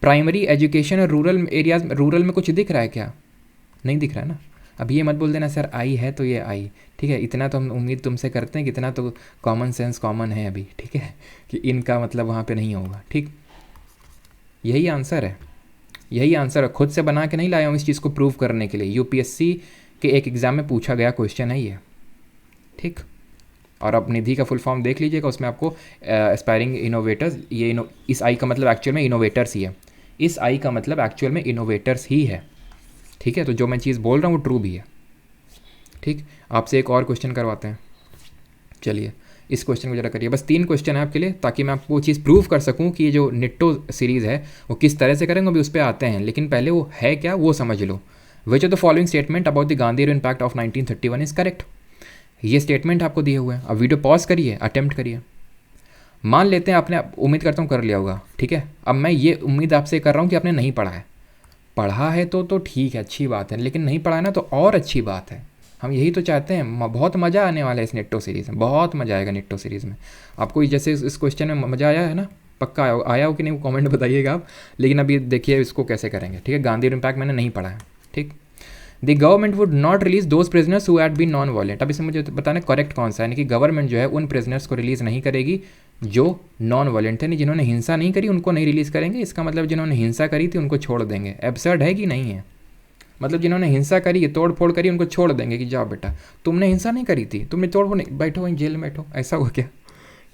प्राइमरी एजुकेशन और रूरल एरियाज, रूरल में कुछ दिख रहा है क्या? नहीं दिख रहा है ना। अब ये मत बोल देना सर आई है तो ये आई, ठीक है, इतना तो हम उम्मीद तुमसे करते हैं कि इतना तो कॉमन सेंस कॉमन है अभी, ठीक है, कि इनका मतलब वहाँ पे नहीं होगा, ठीक। यही आंसर है, यही आंसर है, खुद से बना के नहीं लाया हूँ इस चीज़ को प्रूव करने के लिए। यूपीएससी के एक एग्ज़ाम में पूछा गया क्वेश्चन है ये, ठीक। और अब निधि का फुल फॉर्म देख लीजिएगा, उसमें आपको एस्पायरिंग इनोवेटर्स, ये इस आई का मतलब एक्चुअल में इनोवेटर्स ही है, इस आई का मतलब एक्चुअल में इनोवेटर्स ही है, ठीक है। तो जो मैं चीज़ बोल रहा हूँ वो ट्रू भी है, ठीक। आपसे एक और क्वेश्चन करवाते हैं, चलिए इस क्वेश्चन को जरा करिए, बस 3 क्वेश्चन है आपके लिए, ताकि मैं आपको वो चीज़ प्रूव कर सकूं कि ये जो निट्टो सीरीज़ है वो किस तरह से करेंगे, अभी उस पर आते हैं, लेकिन पहले वो है क्या वो समझ लो। Which of the following statement about the Gandhi impact of 1931 is correct. ये स्टेटमेंट आपको दिए हुए हैं, अब वीडियो पॉज करिए, अटेम्प्ट करिए। मान लेते हैं आपने, उम्मीद करता हूँ कर लिया होगा, ठीक है। अब मैं ये उम्मीद आपसे कर रहा हूँ कि आपने नहीं पढ़ा है, पढ़ा है तो ठीक है, अच्छी बात है, लेकिन नहीं पढ़ा है ना तो और अच्छी बात है। हम यही तो चाहते हैं, बहुत मज़ा आने वाला है इस निट्टो सीरीज़ में, बहुत मज़ा आएगा निट्टो सीरीज़ में। आपको जैसे इस क्वेश्चन में मज़ा आया है ना, पक्का आया हो कि नहीं वो कमेंट बताइएगा आप। लेकिन अभी देखिए इसको कैसे करेंगे, ठीक है। गांधी इम्पैक्ट मैंने नहीं पढ़ा है, ठीक। The government would not release those prisoners who had been non violent. अब इसमें मुझे बताना करेक्ट कौन सा है, यानी कि गवर्नमेंट जो है उन प्रिजनर्स को रिलीज़ नहीं करेगी जो नॉन वायलेंट थे, नहीं जिन्होंने हिंसा नहीं करी उनको नहीं रिलीज़ करेंगे। इसका मतलब जिन्होंने हिंसा करी थी उनको छोड़ देंगे। एब्सर्ड है कि नहीं है? मतलब जिन्होंने हिंसा करी है, तोड़ फोड़ करी, उनको छोड़ देंगे कि जाओ बेटा, तुमने हिंसा नहीं करी थी, तुमने तोड़ फोड़ नहीं, बैठो वहीं जेल में बैठो, ऐसा हुआ क्या?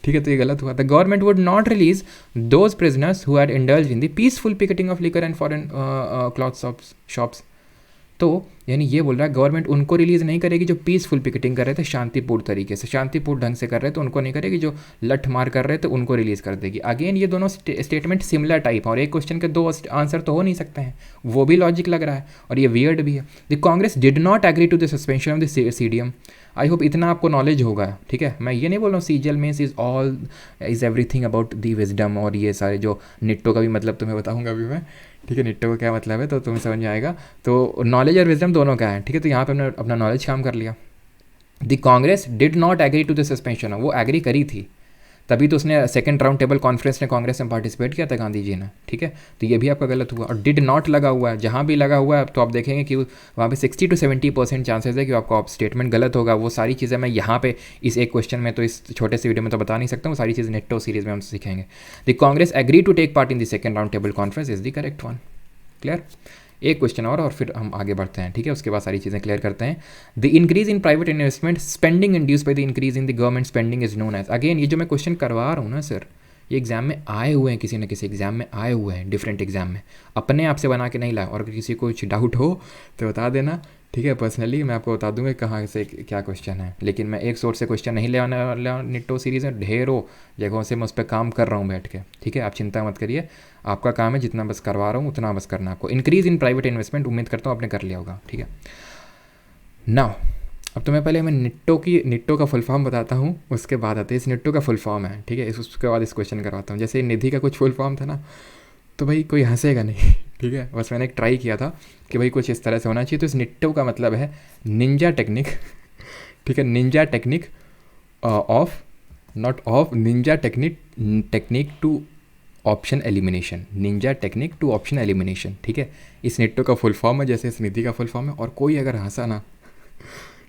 ठीक है, तो ये गलत हुआ। The government would not release those prisoners who had indulge in the peaceful picketing of liquor and foreign cloth shops. तो यानी ये बोल रहा है गवर्नमेंट उनको रिलीज़ नहीं करेगी जो पीसफुल पिकेटिंग कर रहे थे, शांतिपूर्ण तरीके से, शांतिपूर्ण ढंग से कर रहे थे, उनको नहीं करेगी। जो लठ मार कर रहे थे उनको रिलीज़ कर देगी। अगेन ये दोनों स्टेटमेंट सिमिलर टाइप हैं और एक क्वेश्चन के 2 आंसर तो हो नहीं सकते हैं, वो भी लॉजिक लग रहा है और ये वियर्ड भी है। The Congress did not agree to the suspension of the CDM। I hope इतना आपको नॉलेज होगा, ठीक है। मैं ये नहीं बोल रहा हूँ CGL means is everything about the wisdom और ये सारे जो निट्टो का भी मतलब तुम्हें बताऊँगा अभी मैं, ठीक है। निट्टो का क्या मतलब है तो तुम्हें समझ में आएगा। तो नॉलेज और विजडम दोनों का है, ठीक है। तो यहाँ पे हमने अपना नॉलेज काम कर लिया। The Congress did not agree to the suspension, वो एग्री करी थी, तभी तो उसने सेकंड राउंड टेबल कॉन्फ्रेंस में कांग्रेस में पार्टिसिपेट किया था गांधी जी ने, ठीक है। तो ये भी आपका गलत हुआ। और डिड नॉट लगा हुआ है, जहाँ भी लगा हुआ है तो आप देखेंगे कि वहाँ पे 60 to 70% चांसेस है कि आपका स्टेटमेंट गलत होगा। वो सारी चीज़ें मैं यहाँ पे इस एक क्वेश्चन में तो इस छोटे से वीडियो में तो बता नहीं सकता हूँ, सारी चीज़ें नेट्टो सीरीज में हम सीखेंगे। The Congress agree to take part in the second round table conference is the correct one. Clear? एक क्वेश्चन और फिर हम आगे बढ़ते हैं, ठीक है। उसके बाद सारी चीज़ें क्लियर करते हैं। The increase in private investment spending induce by the increase in the government spending is known as. Again ये जो मैं क्वेश्चन करवा रहा हूँ ना सर, ये एग्जाम में आए हुए हैं, किसी न किसी एग्जाम में आए हुए हैं, डिफरेंट एग्जाम में, अपने आप से बना के नहीं लाए। और अगर किसी को कुछ डाउट हो तो बता देना, ठीक है। पर्सनली मैं आपको बता दूंगा कहाँ से क्या क्वेश्चन है, लेकिन मैं एक सोर्स से क्वेश्चन नहीं ले आने वाला। निट्टो सीरीज़ में ढेरों जगहों से मैं उस पर काम कर रहा हूँ बैठ के, ठीक है। आप चिंता मत करिए, आपका काम है जितना बस करवा रहा हूँ उतना बस करना आपको। इंक्रीज़ इन प्राइवेट इन्वेस्टमेंट उम्मीद करता हूँ आपने कर लिया होगा, ठीक है। नाउ अब तो मैं पहले मैं निट्टो का फुल फॉर्म बताता हूँ, उसके बाद आते हैं इस निट्टो का फुल फॉर्म है, ठीक है। उसके बाद इस क्वेश्चन करवाता हूँ। जैसे निधि का कुछ फुल फॉर्म था ना, तो भाई कोई हंसेगा नहीं, ठीक है। बस मैंने एक ट्राई किया था कि भाई कुछ इस तरह से होना चाहिए। तो इस निट्टो का मतलब है निंजा टेक्निक, ठीक है। Ninja technique of not of ninja technique to option elimination, ninja technique to option elimination, ठीक है। इस निट्टो का फुल फॉर्म है, जैसे इस निधि का फुल फॉर्म है। और कोई अगर हंसा ना,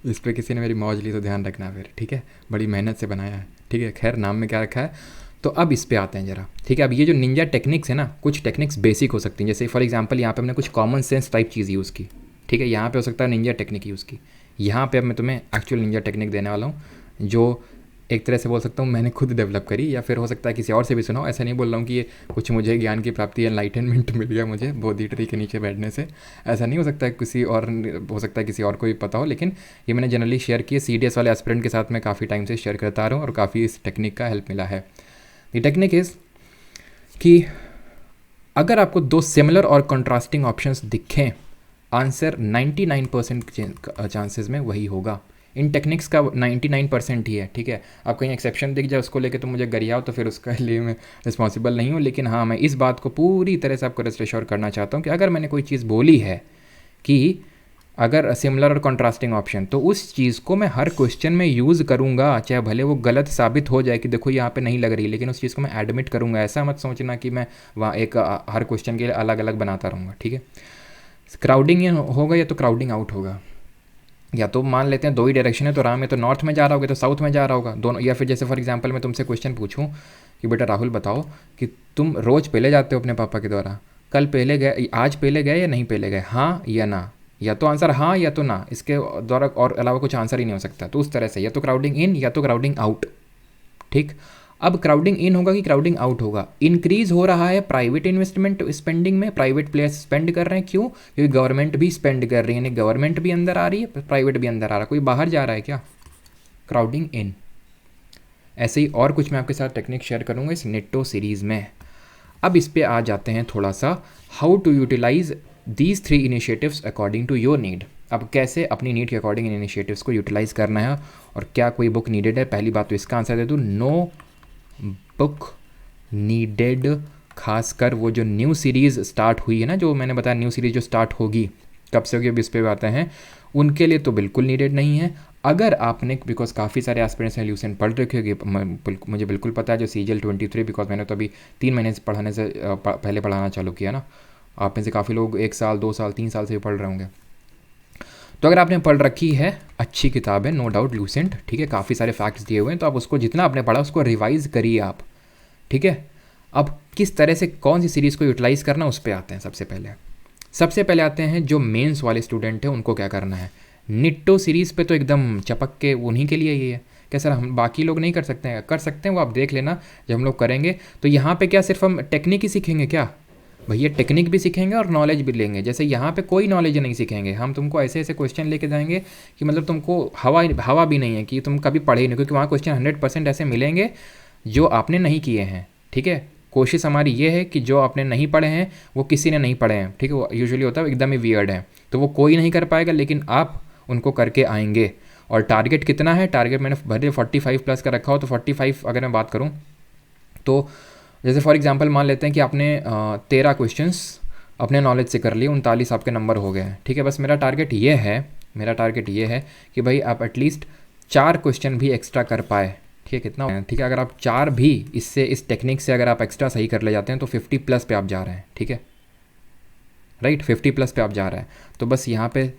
इस पर किसी ने मेरी मौज ली तो ध्यान रखना फिर, ठीक है। बड़ी मेहनत से बनाया है, ठीक है। खैर नाम में क्या रखा है। तो अब इस पे आते हैं ज़रा, ठीक है। अब ये जो निंजा टेक्निक्स है ना, कुछ टेक्निक्स बेसिक हो सकती हैं, जैसे फॉर एग्जांपल यहाँ पे हमने कुछ कॉमन सेंस टाइप चीज़ यूज़ की, ठीक है। यहाँ पे हो सकता है निंजा टेक्निक यूज़ की। यहाँ पे अब मैं तुम्हें एक्चुअल निंजा टेक्निक देने वाला हूँ, जो एक तरह से बोल सकता हूँ मैंने खुद डेवलप करी, या फिर हो सकता है किसी और से भी सुना हो। ऐसा नहीं बोल रहा हूँ कि ये कुछ मुझे ज्ञान की प्राप्ति, एनलाइटनमेंट मिल गया मुझे बोधि ट्री के नीचे बैठने से, ऐसा नहीं हो सकता है। किसी और हो सकता है, किसी और को भी पता हो, लेकिन ये मैंने जनरली शेयर किए। CDS वाले एस्पिरेंट के साथ मैं काफ़ी टाइम से शेयर करता आ रहा हूँ और काफ़ी इस टेक्निक का हेल्प मिला है। ये टेक्निक इज़ कि अगर आपको 2 सिमिलर और कंट्रास्टिंग ऑप्शंस दिखें, आंसर 99% चांसेस में वही होगा। इन टेक्निक्स का 99% ही है, ठीक है। आप कहीं एक्सेप्शन दिख जाए उसको लेके तो मुझे गरियाओ, तो फिर उसका लिए मैं रिस्पॉन्सिबल नहीं हूँ। लेकिन हाँ, मैं इस बात को पूरी तरह से आपको रेस्ट एश्योर करना चाहता हूँ कि अगर मैंने कोई चीज़ बोली है कि अगर सिमिलर और कॉन्ट्रास्टिंग ऑप्शन, तो उस चीज़ को मैं हर क्वेश्चन में यूज़ करूँगा, चाहे भले वो गलत साबित हो जाए कि देखो यहाँ पे नहीं लग रही, लेकिन उस चीज़ को मैं एडमिट करूँगा। ऐसा मत सोचना कि मैं वहाँ एक हर क्वेश्चन के लिए अलग अलग बनाता रहूँगा, ठीक है। क्राउडिंग इन होगा या तो क्राउडिंग आउट होगा। या तो मान लेते हैं दो ही डायरेक्शन है, तो राम है तो नॉर्थ में जा रहा होगा तो साउथ में जा रहा होगा दोनों। या फिर जैसे फॉर एग्जांपल मैं तुमसे क्वेश्चन पूछूं कि बेटा राहुल बताओ कि तुम रोज़ पहले जाते हो अपने पापा के द्वारा, कल पहले गए, आज पहले गए या नहीं पहले गए, हाँ या ना। या तो आंसर हाँ या तो ना, इसके द्वारा और अलावा कुछ आंसर ही नहीं हो सकता। तो उस तरह से या तो क्राउडिंग इन या तो क्राउडिंग आउट, ठीक। अब क्राउडिंग इन होगा कि क्राउडिंग आउट होगा। इंक्रीज हो रहा है प्राइवेट इन्वेस्टमेंट स्पेंडिंग में, प्राइवेट प्लेयर्स स्पेंड कर रहे हैं, क्यों? क्योंकि गवर्नमेंट भी स्पेंड कर रही है, यानी गवर्नमेंट भी अंदर आ रही है, प्राइवेट भी अंदर आ रहा है, कोई बाहर जा रहा है क्या? क्राउडिंग इन। ऐसे ही और कुछ मैं आपके साथ टेक्निक शेयर करूंगा इस नेटो सीरीज़ में। अब इस पे आ जाते हैं थोड़ा सा, how to utilise these 3 initiatives according to your need. अब कैसे अपनी नीड के अकॉर्डिंग इन इनिशिएटिव्स को यूटिलाइज करना है और क्या कोई बुक नीडेड है। पहली बात तो इसका आंसर दे दूँ, नो बुक नीडेड। खासकर वो जो न्यू सीरीज़ स्टार्ट हुई है ना, जो मैंने बताया न्यू सीरीज़ जो स्टार्ट होगी, कब से होगी अब इस पे आते हैं, उनके लिए तो बिल्कुल नीडेड नहीं है। अगर आपने, बिकॉज काफ़ी सारे एस्पिरेंट्स हैं ल्यूसेंट पढ़ रखे होगी, मुझे बिल्कुल पता है जो CGL 23, बिकॉज मैंने तो अभी 3 महीने से पढ़ाने से पहले पढ़ाना चालू किया ना। आप में से काफ़ी लोग 1 साल 2 साल 3 साल से भी पढ़ रहे होंगे। तो अगर आपने पढ़ रखी है, अच्छी किताब है नो डाउट ल्यूसेंट, ठीक है, काफ़ी सारे फैक्ट्स दिए हुए हैं, तो आप उसको जितना आपने पढ़ा उसको रिवाइज़ करिए आप, ठीक है। अब किस तरह से कौन सी सीरीज़ को यूटिलाइज़ करना उस पर आते हैं। सबसे पहले आते हैं जो मेंस वाले स्टूडेंट हैं उनको क्या करना है। निट्टो सीरीज़ पे तो एकदम चपक के उन्हीं के लिए ये है। क्या सर हम बाकी लोग नहीं कर सकते हैं? कर सकते हैं, वो आप देख लेना जब हम लोग करेंगे। तो यहाँ पे क्या सिर्फ हम टेक्निक ही सीखेंगे क्या? भैया टेक्निक भी सीखेंगे और नॉलेज भी लेंगे। जैसे यहाँ पे कोई नॉलेज नहीं सीखेंगे हम, तुमको ऐसे ऐसे क्वेश्चन लेके जाएंगे कि मतलब तुमको हवा भी नहीं है कि तुम कभी पढ़े ही नहीं, क्योंकि वहाँ क्वेश्चन 100% ऐसे मिलेंगे जो आपने नहीं किए हैं, ठीक है। कोशिश हमारी ये है कि जो आपने नहीं पढ़े हैं वो किसी ने नहीं पढ़े हैं, ठीक है। वो यूजुअली होता है एकदम ही वियर्ड है, तो वो कोई नहीं कर पाएगा, लेकिन आप उनको करके आएंगे। और टारगेट कितना है? टारगेट मैंने भले 45+ का रखा हो, तो 45 अगर मैं बात करूँ तो जैसे फॉर एग्जांपल मान लेते हैं कि आपने 13 क्वेश्चंस अपने नॉलेज से कर लिए, 39 आपके नंबर हो गए हैं, ठीक है। बस मेरा टारगेट ये है कि भाई आप एटलीस्ट 4 क्वेश्चन भी एक्स्ट्रा कर पाए, ठीक है। कितना? ठीक है, अगर आप 4 भी इस टेक्निक से अगर आप एक्स्ट्रा सही कर ले जाते हैं तो 50+ पे आप जा रहे हैं, ठीक है, राइट, 50+ पे आप जा रहे हैं। तो बस यहाँ पे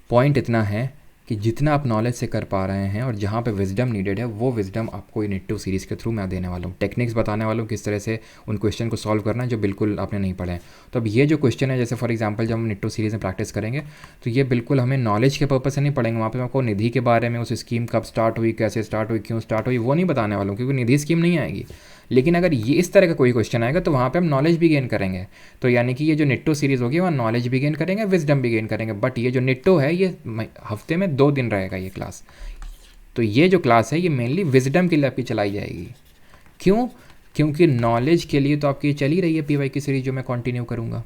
पॉइंट इतना है कि जितना आप नॉलेज से कर पा रहे हैं और जहाँ पे विजडम नीडेड है, वो विजडम आपको नेटिव सीरीज़ के थ्रू मैं देने वाला हूँ। टेक्निक्स बताने वाला हूँ किस तरह से उन क्वेश्चन को सॉल्व करना है जो बिल्कुल आपने नहीं पढ़े हैं। तो अब ये जो क्वेश्चन है, जैसे फॉर एग्जांपल जब हम नेटिव सीरीज़ में प्रैक्टिस करेंगे तो ये बिल्कुल हमें नॉलेज के पर्पज से नहीं पढ़ेंगे। वहाँ पर आपको निधि के बारे में, उस स्कीम कब स्टार्ट हुई, कैसे स्टार्ट हुई, क्यों स्टार्ट हुई, वो नहीं बताने वाला हूँ, क्योंकि निधि स्कीम नहीं आएगी। लेकिन अगर ये इस तरह का कोई क्वेश्चन आएगा तो वहाँ पे हम नॉलेज भी गेन करेंगे। तो यानी कि ये जो निट्टो सीरीज़ होगी वहाँ नॉलेज भी गेन करेंगे, विजडम भी गेन करेंगे। बट ये जो निट्टो है ये हफ्ते में 2 दिन रहेगा ये क्लास। तो ये जो क्लास है ये मेनली विजडम के लिए आपकी चलाई जाएगी। क्यों? क्योंकि नॉलेज के लिए तो आपकी ये चल ही रही है PY की सीरीज जो मैं कंटिन्यू करूँगा।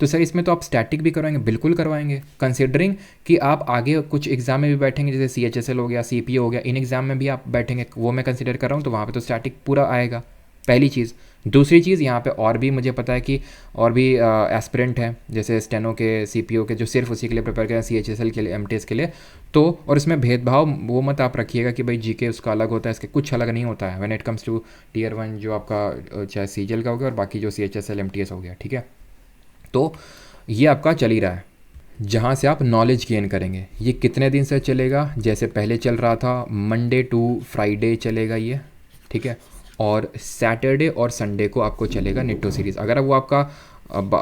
तो सर इसमें तो आप स्टैटिक भी करवाएंगे? बिल्कुल करवाएंगे, कंसिडरिंग कि आप आगे कुछ एग्जाम में भी बैठेंगे, जैसे CHSL हो गया, CPO हो गया, इन एग्जाम में भी आप बैठेंगे, वो मैं कंसिडर कर रहा हूँ। तो वहाँ पे तो स्टैटिक पूरा आएगा, पहली चीज़। दूसरी चीज़, यहाँ पे और भी मुझे पता है कि और भी एस्पिरेंट हैं, जैसे स्टेनो के, CPO के, जो सिर्फ उसी के लिए प्रिपेयर करें, CHSL के लिए, MTS के लिए। तो और इसमें भेदभाव वो मत आप रखिएगा कि भाई GK उसका अलग होता है, इसके कुछ अलग नहीं होता है। When it comes to Tier 1 जो आपका चाहे CGL का हो गया और बाकी जो CHSL MTS हो गया, ठीक है। तो ये आपका चल ही रहा है जहाँ से आप नॉलेज गेन करेंगे। ये कितने दिन से चलेगा? जैसे पहले चल रहा था मंडे टू फ्राइडे चलेगा ये, ठीक है। और सैटरडे और संडे को आपको चलेगा निट्टो सीरीज़। अगर वो आपका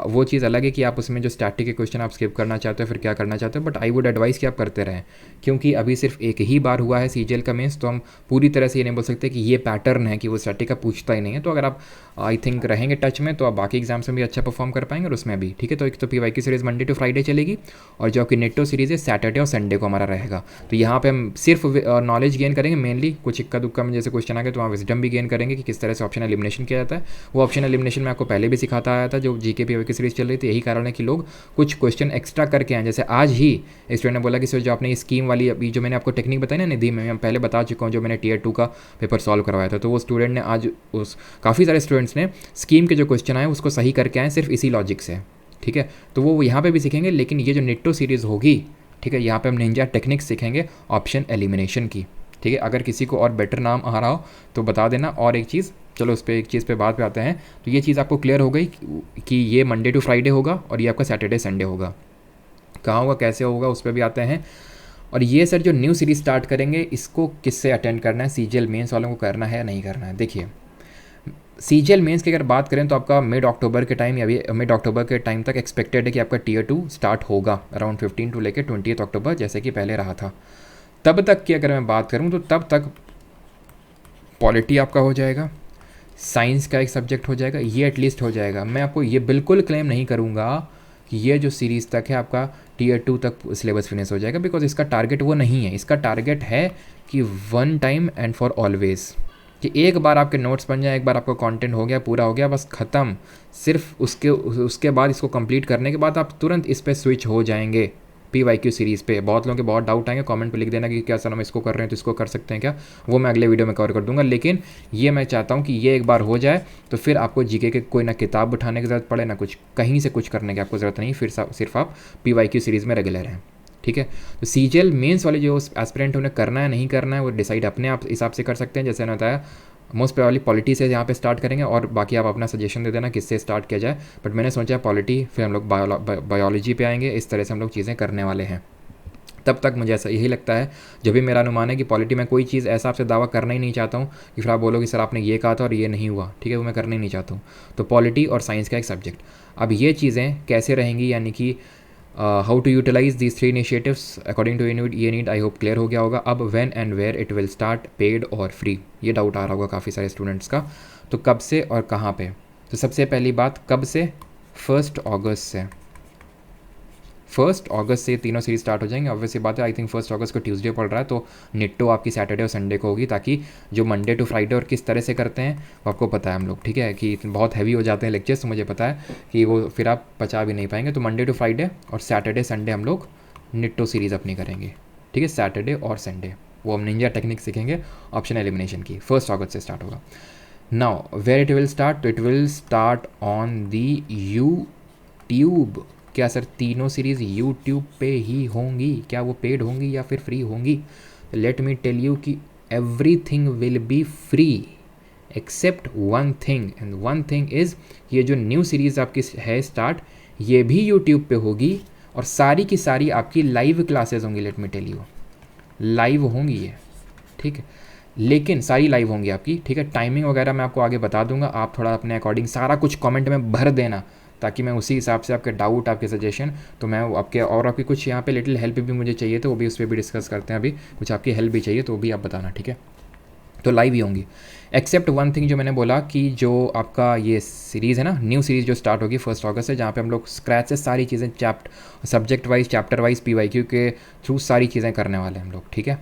वो चीज़ अलग है कि आप उसमें जो स्टैटिक के क्वेश्चन आप स्किप करना चाहते हो, फिर क्या करना चाहते हो, बट आई वुड एडवाइस कि आप करते रहें, क्योंकि अभी सिर्फ एक ही बार हुआ है CGL का मेंस। तो हम पूरी तरह से ये नहीं बोल सकते कि ये पैटर्न है कि वो स्टैटिक का पूछता ही नहीं है। तो अगर आप आई थिंक रहेंगे टच में तो आप बाकी एग्जाम्स में भी अच्छा परफॉर्म कर पाएंगे और उसमें भी, ठीक है। तो एक तो PY की सीरीज़ मंडे टू फ्राइडे चलेगी और जो आपकी नेटो सीरीज़ है सैटरडे और संडे को हमारा रहेगा। तो यहाँ पे हम सिर्फ नॉलेज गेन करेंगे मेनली, कुछ इक्का दुक्का में जैसे क्वेश्चन आ गए तो वहाँ विजडम भी गेन करेंगे कि किस तरह से ऑप्शन एलिमिनेशन किया जाता है। वो ऑप्शन एलिमिनेशन मैं आपको पहले भी सिखाता आया था, जो जीके पीवाईक्यू की सीरीज़ चल रही थी, यही कारण है कि लोग कुछ क्वेश्चन एक्स्ट्रा करके आए। जैसे आज ही एक स्टूडेंट ने बोला कि सर जो आपने स्कीम वाली अभी जो मैंने आपको टेक्निक बताई ना निधि में, मैं पहले बता चुका हूँ, जो मैंने टीयर 2 का पेपर सॉल्व करवाया था, तो वो स्टूडेंट ने आज उस काफ़ी सारे स्टूडेंट्स ने स्कीम के जो क्वेश्चन आए उसको सही करके आए सिर्फ इसी लॉजिक से। ठीक है, तो वो यहाँ पे भी सीखेंगे, लेकिन ये जो निट्टो सीरीज़ होगी, ठीक है, यहाँ पे हम निंजा टेक्निक्स सीखेंगे ऑप्शन एलिमिनेशन की। ठीक है, अगर किसी को और बेटर नाम आ रहा हो तो बता देना। और एक चीज़, चलो उस पर एक चीज़ पे बात पे आते हैं, तो ये चीज़ आपको क्लियर हो गई कि ये मंडे टू फ्राइडे होगा और ये आपका सैटरडे संडे होगा। कहाँ होगा, कैसे होगा, उस पर भी आते हैं। और ये सर जो न्यू सीरीज़ स्टार्ट करेंगे, इसको किससे अटेंड करना है, सीजीएल मेंस वालों को करना है या नहीं करना है। देखिए सीजीएल मेंस की अगर बात करें तो आपका मिड अक्टूबर के टाइम, अभी मिड अक्टूबर के टाइम तक एक्सपेक्टेड है कि आपका टीयर 2 स्टार्ट होगा अराउंड 15 टू लेकर 20 अक्टूबर, जैसे कि पहले रहा था। तब तक की अगर मैं बात करूं तो तब तक पॉलिटी आपका हो जाएगा, साइंस का एक सब्जेक्ट हो जाएगा, ये एटलीस्ट हो जाएगा। मैं आपको ये बिल्कुल क्लेम नहीं करूँगा कि ये जो सीरीज़ तक है आपका टीयर 2 तक सिलेबस फिनिश हो जाएगा, बिकॉज इसका टारगेट वो नहीं है। इसका टारगेट है कि one time and for always, कि एक बार आपके नोट्स बन जाए, एक बार आपका कंटेंट हो गया, पूरा हो गया, बस ख़त्म। सिर्फ उसके बाद इसको कंप्लीट करने के बाद आप तुरंत इस पर स्विच हो जाएंगे पीवाईक्यू सीरीज़ पे। बहुत लोगों के बहुत डाउट आएंगे, कमेंट पे लिख देना कि क्या सर हम इसको कर रहे हैं तो इसको कर सकते हैं क्या, वो मैं अगले वीडियो में कवर कर दूंगा। लेकिन ये मैं चाहता हूँ कि ये एक बार हो जाए तो फिर आपको जीके के कोई ना किताब उठाने की ज़रूरत पड़े, ना कुछ कहीं से कुछ करने की आपको ज़रूरत नहीं, फिर सिर्फ आप पीवाईक्यू सीरीज़ में रेगुलर हैं। ठीक है, तो सीजीएल मेंस वाले जो एस्पिरेंट उन्हें करना है नहीं करना है वो डिसाइड अपने आप हिसाब से कर सकते हैं। जैसे मैंने बताया मोस्ट प्रोबेबली पॉलिटी से यहाँ पे स्टार्ट करेंगे, और बाकी आप अपना सजेशन दे देना किससे स्टार्ट किया जाए। बट मैंने सोचा पॉलिटी, फिर हम लोग बायोलॉजी पे आएंगे, इस तरह से हम लोग चीज़ें करने वाले हैं। तब तक मुझे ऐसा यही लगता है, जब भी मेरा अनुमान है कि पॉलिटी में कोई चीज़ ऐसा आपसे दावा करना ही नहीं चाहता हूँ कि फिर आप बोलोगे सर आपने ये कहा था और ये नहीं हुआ। ठीक है, वो मैं करना ही नहीं चाहता हूँ। तो पॉलिटी और साइंस का एक सब्जेक्ट, अब ये चीज़ें कैसे रहेंगी, यानी कि how to utilise these 3 initiatives according to ये नीड, आई होप क्लियर हो गया होगा। अब when and where it will start, paid और फ्री, ये डाउट आ रहा होगा काफ़ी सारे स्टूडेंट्स का। तो कब से और कहाँ पे, तो सबसे पहली बात कब से, 1 अगस्त से। 1 अगस्त से तीनों सीरीज स्टार्ट हो जाएंगे। ऑब्वियसली बात है, आई थिंक 1 अगस्त को ट्यूसडे पड़ रहा है, तो निट्टो आपकी सैटरडे और संडे को होगी, ताकि जो मंडे टू फ्राइडे और किस तरह से करते हैं वो आपको पता है हम लोग। ठीक है, कि बहुत हैवी हो जाते हैं लेक्चर्स, तो मुझे पता है कि वो फिर आप पचा भी नहीं पाएंगे। तो मंडे टू फ्राइडे और सैटरडे संडे हम लोग निट्टो सीरीज़ अपनी करेंगे। ठीक है, सैटरडे और संडे वो हम निंजा टेक्निक सीखेंगे ऑप्शन एलिमिनेशन की। 1 अगस्त से स्टार्ट होगा। Now where it will start, तो it will start on the YouTube. क्या सर तीनों सीरीज़ यूट्यूब पे ही होंगी, क्या वो पेड होंगी या फिर फ्री होंगी? लेट मी टेल यू कि everything will be free except one thing, and one thing is ये जो न्यू सीरीज़ आपकी है स्टार्ट, ये भी यूट्यूब पे होगी और सारी की सारी आपकी लाइव क्लासेस होंगी। Let me tell you, live होंगी ये। ठीक है, लेकिन सारी लाइव होंगी आपकी। ठीक है, टाइमिंग वगैरह मैं आपको आगे बता दूंगा, आप थोड़ा अपने अकॉर्डिंग सारा कुछ कमेंट में भर देना, ताकि मैं उसी हिसाब से आपके डाउट, आपके सजेशन, तो मैं आपके और आपकी कुछ यहाँ पे लिटिल हेल्प भी मुझे चाहिए, तो वो भी उस पर भी डिस्कस करते हैं। अभी कुछ आपकी हेल्प भी चाहिए तो वो भी आप बताना। ठीक है, तो लाइव ही होंगी एक्सेप्ट वन थिंग, जो मैंने बोला कि जो आपका ये सीरीज़ है ना, न्यू सीरीज़ जो स्टार्ट होगी 1 अगस्त से, जहाँ पे हम लोग स्क्रैच से सारी चीज़ें subject wise, chapter wise, PYQ के थ्रू सारी चीज़ें करने वाले हैं हम लोग। ठीक है,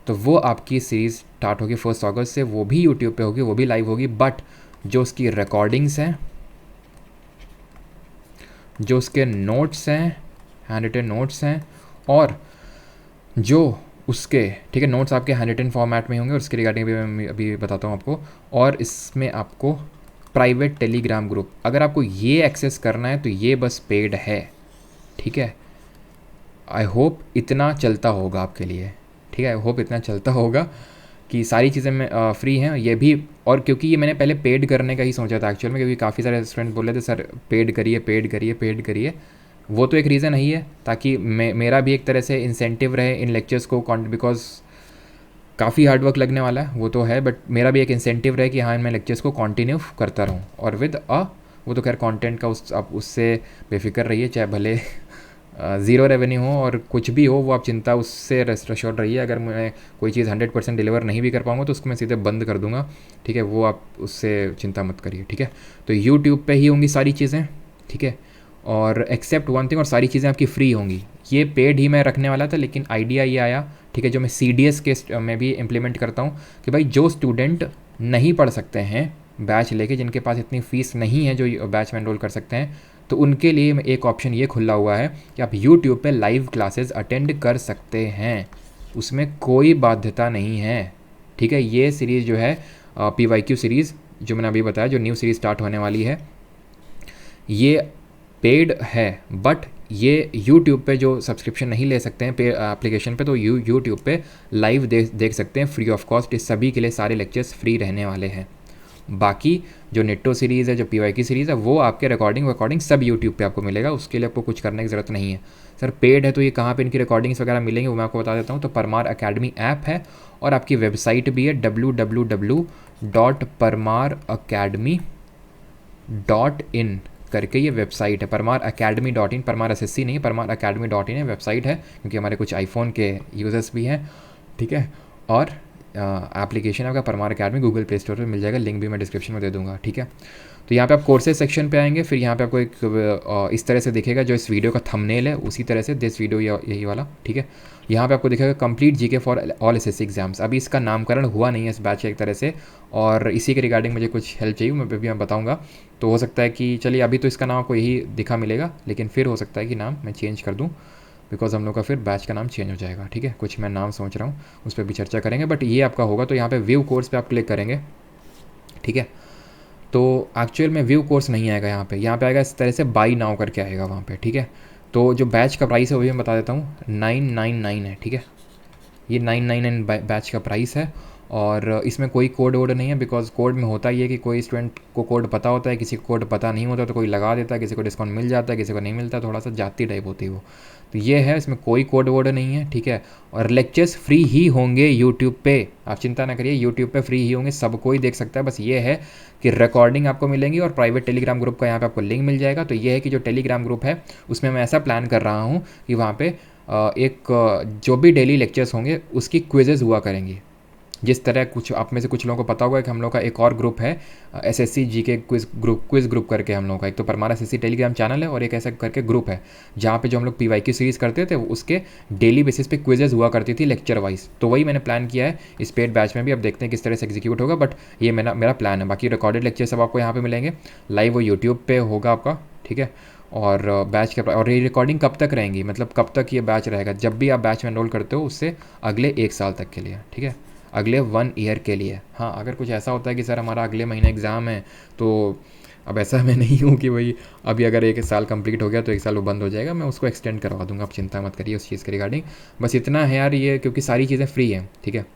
तो वो आपकी सीरीज़ स्टार्ट होगी 1 अगस्त से, वो भी यूट्यूब पे होगी, वो भी लाइव होगी। बट जो उसकी रिकॉर्डिंग्स हैं, जो उसके नोट्स हैं, हैंड रिटन नोट्स हैं, और जो उसके, ठीक है, नोट्स आपके हैंड रिटन फॉर्मेट में होंगे, और उसके रिगार्डिंग भी मैं अभी बताता हूँ आपको। और इसमें आपको प्राइवेट टेलीग्राम ग्रुप, अगर आपको ये एक्सेस करना है तो ये बस पेड है। ठीक है, आई होप इतना चलता होगा आपके लिए। ठीक है, आई होप इतना चलता होगा कि सारी चीज़ें में फ्री हैं ये भी। और क्योंकि ये मैंने पहले पेड करने का ही सोचा था एक्चुअल में, क्योंकि काफ़ी सारे स्टूडेंट बोले थे सर पेड करिए पेड करिए पेड करिए, वो तो एक रीज़न ही है, ताकि मेरा भी एक तरह से इंसेंटिव रहे इन लेक्चर्स को, बिकॉज काफ़ी हार्डवर्क लगने वाला है वो तो है, बट मेरा भी एक इंसेंटिव रहे कि हाँ मैं लेक्चर्स को कंटिन्यू करता रहूँ। और विद वो तो खैर कंटेंट का आप उससे बेफिक्र रहिए, चाहे भले ज़ीरो रेवेन्यू हो और कुछ भी हो, वो आप चिंता उससे रेस्ट एश्योर्ड रहिए। अगर मैं कोई चीज़ 100% डिलीवर नहीं भी कर पाऊँगा तो उसको मैं सीधे बंद कर दूँगा। ठीक है, वो आप उससे चिंता मत करिए। ठीक है, तो यूट्यूब पे ही होंगी सारी चीज़ें। ठीक है, और एक्सेप्ट वन थिंग, और सारी चीज़ें आपकी फ्री होंगी। ये पेड ही मैं रखने वाला था, लेकिन आइडिया ये आया, ठीक है, जो मैं CDS के में भी इम्प्लीमेंट करता हूँ, कि भाई जो स्टूडेंट नहीं पढ़ सकते हैं बैच लेके, जिनके पास इतनी फ़ीस नहीं है जो बैच में एनरोल कर सकते हैं, तो उनके लिए एक ऑप्शन ये खुला हुआ है कि आप यूट्यूब पे लाइव क्लासेस अटेंड कर सकते हैं, उसमें कोई बाध्यता नहीं है। ठीक है, ये सीरीज़ जो है PYQ सीरीज़ जो मैंने अभी बताया, जो न्यू सीरीज़ स्टार्ट होने वाली है, ये पेड है, बट ये यूट्यूब पे जो सब्सक्रिप्शन नहीं ले सकते हैं पे एप्लीकेशन पे, तो यूट्यूब पे लाइव देख सकते हैं फ्री ऑफ कॉस्ट। इस सभी के लिए सारे लेक्चर्स फ्री रहने वाले हैं। बाकी जो नेटो सीरीज़ है, जो PYQ सीरीज़ है, वो आपके रिकॉर्डिंग सब यूट्यूब पे आपको मिलेगा, उसके लिए आपको कुछ करने की ज़रूरत नहीं है। सर पेड है तो ये कहाँ पे इनकी रिकॉर्डिंग्स वगैरह मिलेंगे वो मैं आपको बता देता हूँ। तो परमार अकेडमी ऐप है और आपकी वेबसाइट भी है www.parmaracademy.in करके ये वेबसाइट है, parmaracademy.in। परमार SSC नहीं, parmaracademy.in है वेबसाइट है, क्योंकि हमारे कुछ आईफोन के यूज़र्स भी हैं। ठीक है, और एप्लीकेशन आपका Parmar academy Google play store पे मिल जाएगा, लिंक भी मैं डिस्क्रिप्शन में दे दूंगा। ठीक है, तो यहाँ पे आप कोर्सेज सेक्शन पे आएंगे, फिर यहाँ पे आपको एक इस तरह से दिखेगा जो इस वीडियो का थंबनेल है, उसी तरह से दिस वीडियो यही वाला। ठीक है, यहाँ पे आपको दिखेगा complete GK for all SSC exams. अभी इसका नामकरण हुआ नहीं है इस बैच एक तरह से, और इसी के रिगार्डिंग मुझे कुछ हेल्प चाहिए, मैं बताऊँगा। तो हो सकता है कि चलिए अभी तो इसका नाम आपको यही दिखा मिलेगा, लेकिन फिर हो सकता है कि नाम मैं चेंज कर दूँ, बिकॉज हम लोग का फिर बैच का नाम चेंज हो जाएगा। ठीक है, कुछ मैं नाम सोच रहा हूँ, उस पर भी चर्चा करेंगे, बट ये आपका होगा। तो यहाँ पे व्यू कोर्स पे आप क्लिक करेंगे। ठीक है, तो एक्चुअल में व्यू कोर्स नहीं आएगा यहाँ पे आएगा इस तरह से बाई नाउ करके आएगा वहाँ पे। ठीक है, तो जो बैच का प्राइस है वो भी मैं बता देता हूँ, 999 है। ठीक है, ये 999 बैच का प्राइस है, और इसमें कोई कोड वोड नहीं है, बिकॉज कोड में होता ही है कि कोई स्टूडेंट को कोड पता होता है, किसी को कोड पता नहीं होता तो कोई लगा देता है, किसी को डिस्काउंट मिल जाता है, किसी को नहीं मिलता, थोड़ा सा जाती टाइप होती है वो। तो ये है, इसमें कोई कोड वोड नहीं है। ठीक है, और लेक्चर्स फ्री ही होंगे यूट्यूब पे, आप चिंता ना करिए, यूट्यूब पे फ्री ही होंगे, सब कोई देख सकता है। बस ये है कि रिकॉर्डिंग आपको मिलेंगी और प्राइवेट टेलीग्राम ग्रुप का यहाँ पे आपको लिंक मिल जाएगा। तो ये है कि जो टेलीग्राम ग्रुप है उसमें मैं ऐसा प्लान कर रहा हूँ कि वहाँ पे जो भी डेली लेक्चर्स होंगे उसकी क्विजेज़ हुआ करेंगी। जिस तरह कुछ आप में से कुछ लोगों को पता होगा कि हम लोग का एक और ग्रुप है SSC GK क्विज ग्रुप करके हम लोग का, एक तो परमार SSC टेलीग्राम चैनल है और एक ऐसा करके ग्रुप है जहाँ पे जो हम लोग PYQ सीरीज़ करते थे उसके डेली बेसिस पे क्विजेज़ हुआ करती थी लेक्चर वाइज। तो वही मैंने प्लान किया है इस पेड बैच में भी। अब देखते हैं किस तरह से एग्जीक्यूट होगा, बट ये मेरा प्लान है। बाकी रिकॉर्डेड लेक्चर सब आपको यहाँ पर मिलेंगे लाइव, वो यूट्यूब पर होगा आपका। ठीक है, और बैच के और ये रिकॉर्डिंग कब तक रहेंगी, मतलब कब तक ये बैच रहेगा, जब भी आप बैच में एनरोल करते हो उससे अगले 1 साल तक के लिए। ठीक है, अगले 1 ईयर के लिए। हाँ, अगर कुछ ऐसा होता है कि सर हमारा अगले महीने एग्ज़ाम है, तो अब ऐसा मैं नहीं हूँ कि भाई अभी अगर 1 साल कंप्लीट हो गया तो 1 साल वो बंद हो जाएगा, मैं उसको एक्सटेंड करवा दूंगा, आप चिंता मत करिए उस चीज़ के रिगार्डिंग। बस इतना है यार, ये क्योंकि सारी चीज़ें फ्री हैं। ठीक है,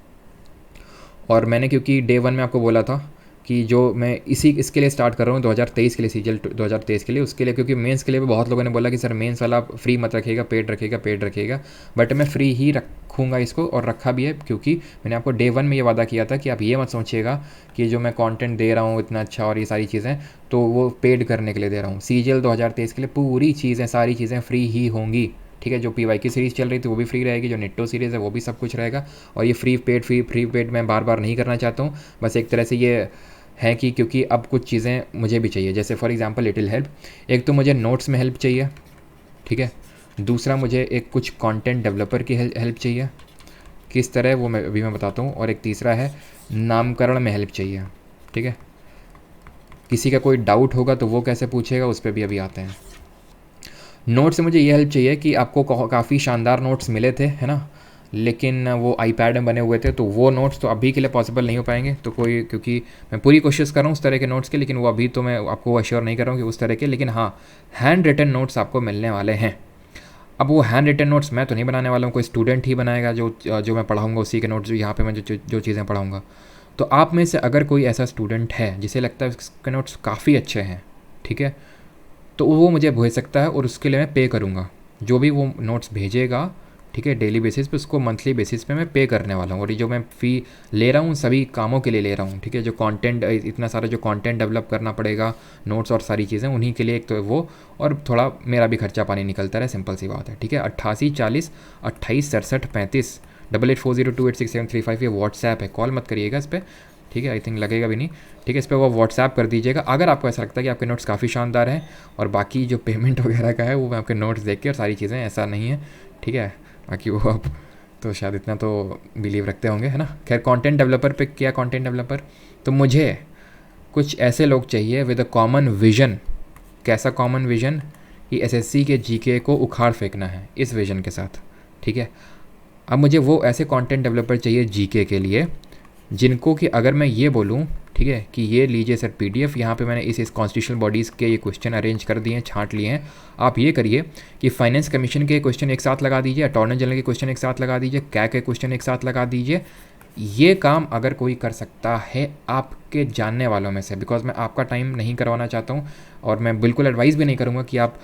और मैंने क्योंकि डे 1 में आपको बोला था कि जो मैं इसके लिए स्टार्ट कर रहा हूँ 2023 के लिए, सीजल 2023 के लिए, उसके लिए, क्योंकि मेंस के लिए भी बहुत लोगों ने बोला कि सर मेंस वाला फ्री मत रखिएगा, पेड रखिएगा, बट मैं फ्री ही रखूँगा इसको, और रखा भी है। क्योंकि मैंने आपको डे 1 में ये वादा किया था कि आप ये मत सोचिएगा कि जो मैं कंटेंट दे रहा हूँ इतना अच्छा और ये सारी चीज़ें तो वो पेड करने के लिए दे रहा हूँ। सीजल 2023 के लिए पूरी चीज़ें, सारी चीज़ें फ्री ही होंगी। ठीक है, जो PYQ सीरीज़ चल रही थी वो भी फ्री रहेगी, जो नेटो सीरीज़ है वो भी सब कुछ रहेगा। और ये फ्री पेड मैं बार नहीं करना चाहता हूँ, बस एक तरह से ये है कि क्योंकि अब कुछ चीज़ें मुझे भी चाहिए, जैसे फॉर एग्जांपल लिटिल हेल्प। एक तो मुझे नोट्स में हेल्प चाहिए। ठीक है, दूसरा मुझे एक कुछ कंटेंट डेवलपर की हेल्प चाहिए, किस तरह वो मैं बताता हूँ। और एक तीसरा है नामकरण में हेल्प चाहिए। ठीक है, किसी का कोई डाउट होगा तो वो कैसे पूछेगा, उस पर भी अभी आते हैं। नोट्स से मुझे ये हेल्प चाहिए कि आपको काफ़ी शानदार नोट्स मिले थे, है ना, लेकिन वो iPad में बने हुए थे, तो वो नोट्स तो अभी के लिए पॉसिबल नहीं हो पाएंगे। तो क्योंकि मैं पूरी कोशिश कर रहा हूँ उस तरह के नोट्स के, लेकिन वो अभी तो मैं आपको अश्योर नहीं कर रहा हूँ कि उस तरह के, लेकिन हाँ हैंड रिटन नोट्स आपको मिलने वाले हैं। अब वो हैंड रिटन नोट्स मैं तो नहीं बनाने वाला हूँ, कोई स्टूडेंट ही बनाएगा जो मैं पढ़ाऊँगा उसी के नोट्स, जो यहाँ पर मैं जो चीज़ें पढ़ाऊँगा। तो आप में से अगर कोई ऐसा स्टूडेंट है जिसे लगता है उसके नोट्स काफ़ी अच्छे हैं, ठीक है, तो वो मुझे भेज सकता है और उसके लिए मैं पे करूँगा। जो भी वो नोट्स भेजेगा, ठीक है, डेली बेसिस पे, उसको मंथली बेसिस पे मैं पे करने वाला हूँ। और ये जो मैं फ़ी ले रहा हूँ सभी कामों के लिए ले रहा हूँ। ठीक है, जो कंटेंट, इतना सारा जो कंटेंट डेवलप करना पड़ेगा, नोट्स और सारी चीज़ें, उन्हीं के लिए एक तो वो, और थोड़ा मेरा भी खर्चा पानी निकलता रहे, सिंपल सी बात है। ठीक है, 88 40 28 67 35 8840286735 ये व्हाट्सएप है, कॉल मत करिएगा इस पर। ठीक है, आई थिंक लगेगा भी नहीं। ठीक है, इस पर वो व्हाट्सएप कर दीजिएगा अगर आपको ऐसा लगता है कि आपके नोट्स काफ़ी शानदार हैं। और बाकी जो पेमेंट वगैरह का है वो मैं आपके नोट्स देख के और सारी चीज़ें, ऐसा नहीं है। ठीक है, बाकी वो आप तो शायद इतना तो बिलीव रखते होंगे, है ना। खैर, कंटेंट डेवलपर पे क्या, कंटेंट डेवलपर तो मुझे कुछ ऐसे लोग चाहिए विद अ कॉमन विजन कैसा कॉमन विजन कि एसएससी के जीके को उखाड़ फेंकना है इस विजन के साथ, ठीक है। अब मुझे वो ऐसे कंटेंट डेवलपर चाहिए जीके के लिए जिनको कि अगर मैं ये बोलूँ, ठीक है, कि ये लीजिए सर पीडीएफ, यहाँ पे मैंने इस कॉन्स्टिट्यूशनल बॉडीज़ के ये क्वेश्चन अरेंज कर दिए हैं, छांट लिए हैं, आप ये करिए कि फाइनेंस कमीशन के क्वेश्चन एक साथ लगा दीजिए, अटॉर्नी जनरल के क्वेश्चन एक साथ लगा दीजिए, कैग के क्वेश्चन एक साथ लगा दीजिए। ये काम अगर कोई कर सकता है आपके जानने वालों में से, बिकॉज मैं आपका टाइम नहीं करवाना चाहता हूँ और मैं बिल्कुल एडवाइस भी नहीं करूँगा कि आप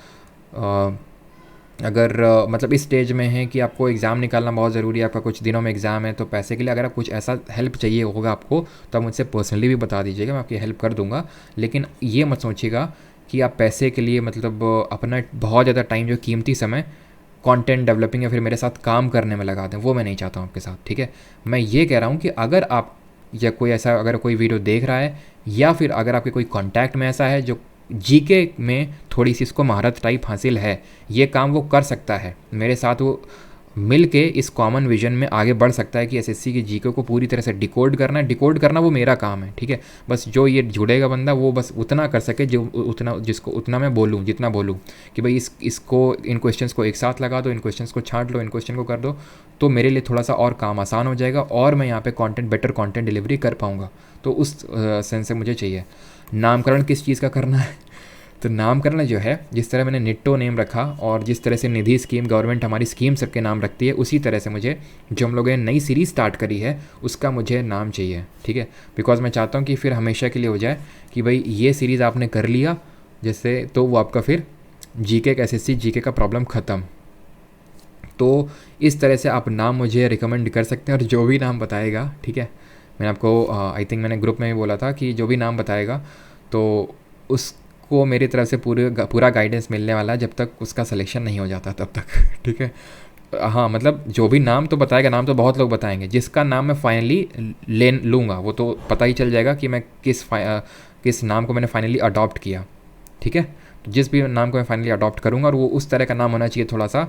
अगर मतलब इस स्टेज में है कि आपको एग्ज़ाम निकालना बहुत ज़रूरी है, आपका कुछ दिनों में एग्ज़ाम है, तो पैसे के लिए अगर आप कुछ ऐसा हेल्प चाहिए होगा आपको तो आप मुझसे पर्सनली भी बता दीजिएगा, मैं आपकी हेल्प कर दूंगा। लेकिन ये मत सोचिएगा कि आप पैसे के लिए मतलब अपना बहुत ज़्यादा टाइम जो कीमती समय कंटेंट डेवलपिंग या फिर मेरे साथ काम करने में लगा दें, वो मैं नहीं चाहता हूँ आपके साथ, ठीक है। मैं ये कह रहा हूँ कि अगर आप या कोई ऐसा अगर कोई वीडियो देख रहा है या फिर अगर आपके कोई कॉन्टैक्ट में ऐसा है जो जीके में थोड़ी सी इसको महारत टाइप हासिल है, ये काम वो कर सकता है, मेरे साथ वो मिल के इस कॉमन विजन में आगे बढ़ सकता है कि एसएससी की जीके को पूरी तरह से डिकोड करना है। डिकोड करना वो मेरा काम है, ठीक है। बस जो ये जुड़ेगा बंदा वो बस उतना कर सके जो उतना जिसको उतना मैं बोलूँ, जितना बोलूँ कि भाई इसको इन क्वेश्चंस को एक साथ लगा दो, इन क्वेश्चंस को छांट लो, इन क्वेश्चन को कर दो, तो मेरे लिए थोड़ा सा और काम आसान हो जाएगा और मैं यहाँ पे बेटर कंटेंट डिलीवरी कर पाऊँगा। तो उस सेंस से मुझे चाहिए। नामकरण किस चीज़ का करना है? तो नामकरण जो है, जिस तरह मैंने निट्टो नेम रखा और जिस तरह से निधि स्कीम गवर्नमेंट हमारी स्कीम सबके नाम रखती है, उसी तरह से मुझे जो हम लोगों ने नई सीरीज़ स्टार्ट करी है उसका मुझे नाम चाहिए, ठीक है। बिकॉज मैं चाहता हूँ कि फिर हमेशा के लिए हो जाए कि भाई ये सीरीज़ आपने कर लिया जैसे, तो वो आपका फिर जीके का एसएससी जीके का प्रॉब्लम ख़त्म। तो इस तरह से आप नाम मुझे रिकमेंड कर सकते हैं और जो भी नाम बताएगा, ठीक है, मैंने आपको आई थिंक मैंने ग्रुप में भी बोला था कि जो भी नाम बताएगा तो उसको मेरी तरफ से पूरा गाइडेंस मिलने वाला है जब तक उसका सिलेक्शन नहीं हो जाता तब तक, ठीक है। हाँ मतलब जो भी नाम तो बताएगा, नाम तो बहुत लोग बताएंगे, जिसका नाम मैं फाइनली ले लूँगा वो तो पता ही चल जाएगा कि मैं किस नाम को मैंने फाइनली अडॉप्ट किया, ठीक है। तो जिस भी नाम को मैं फाइनली अडॉप्ट करूँगा और वो उस तरह का नाम होना चाहिए थोड़ा सा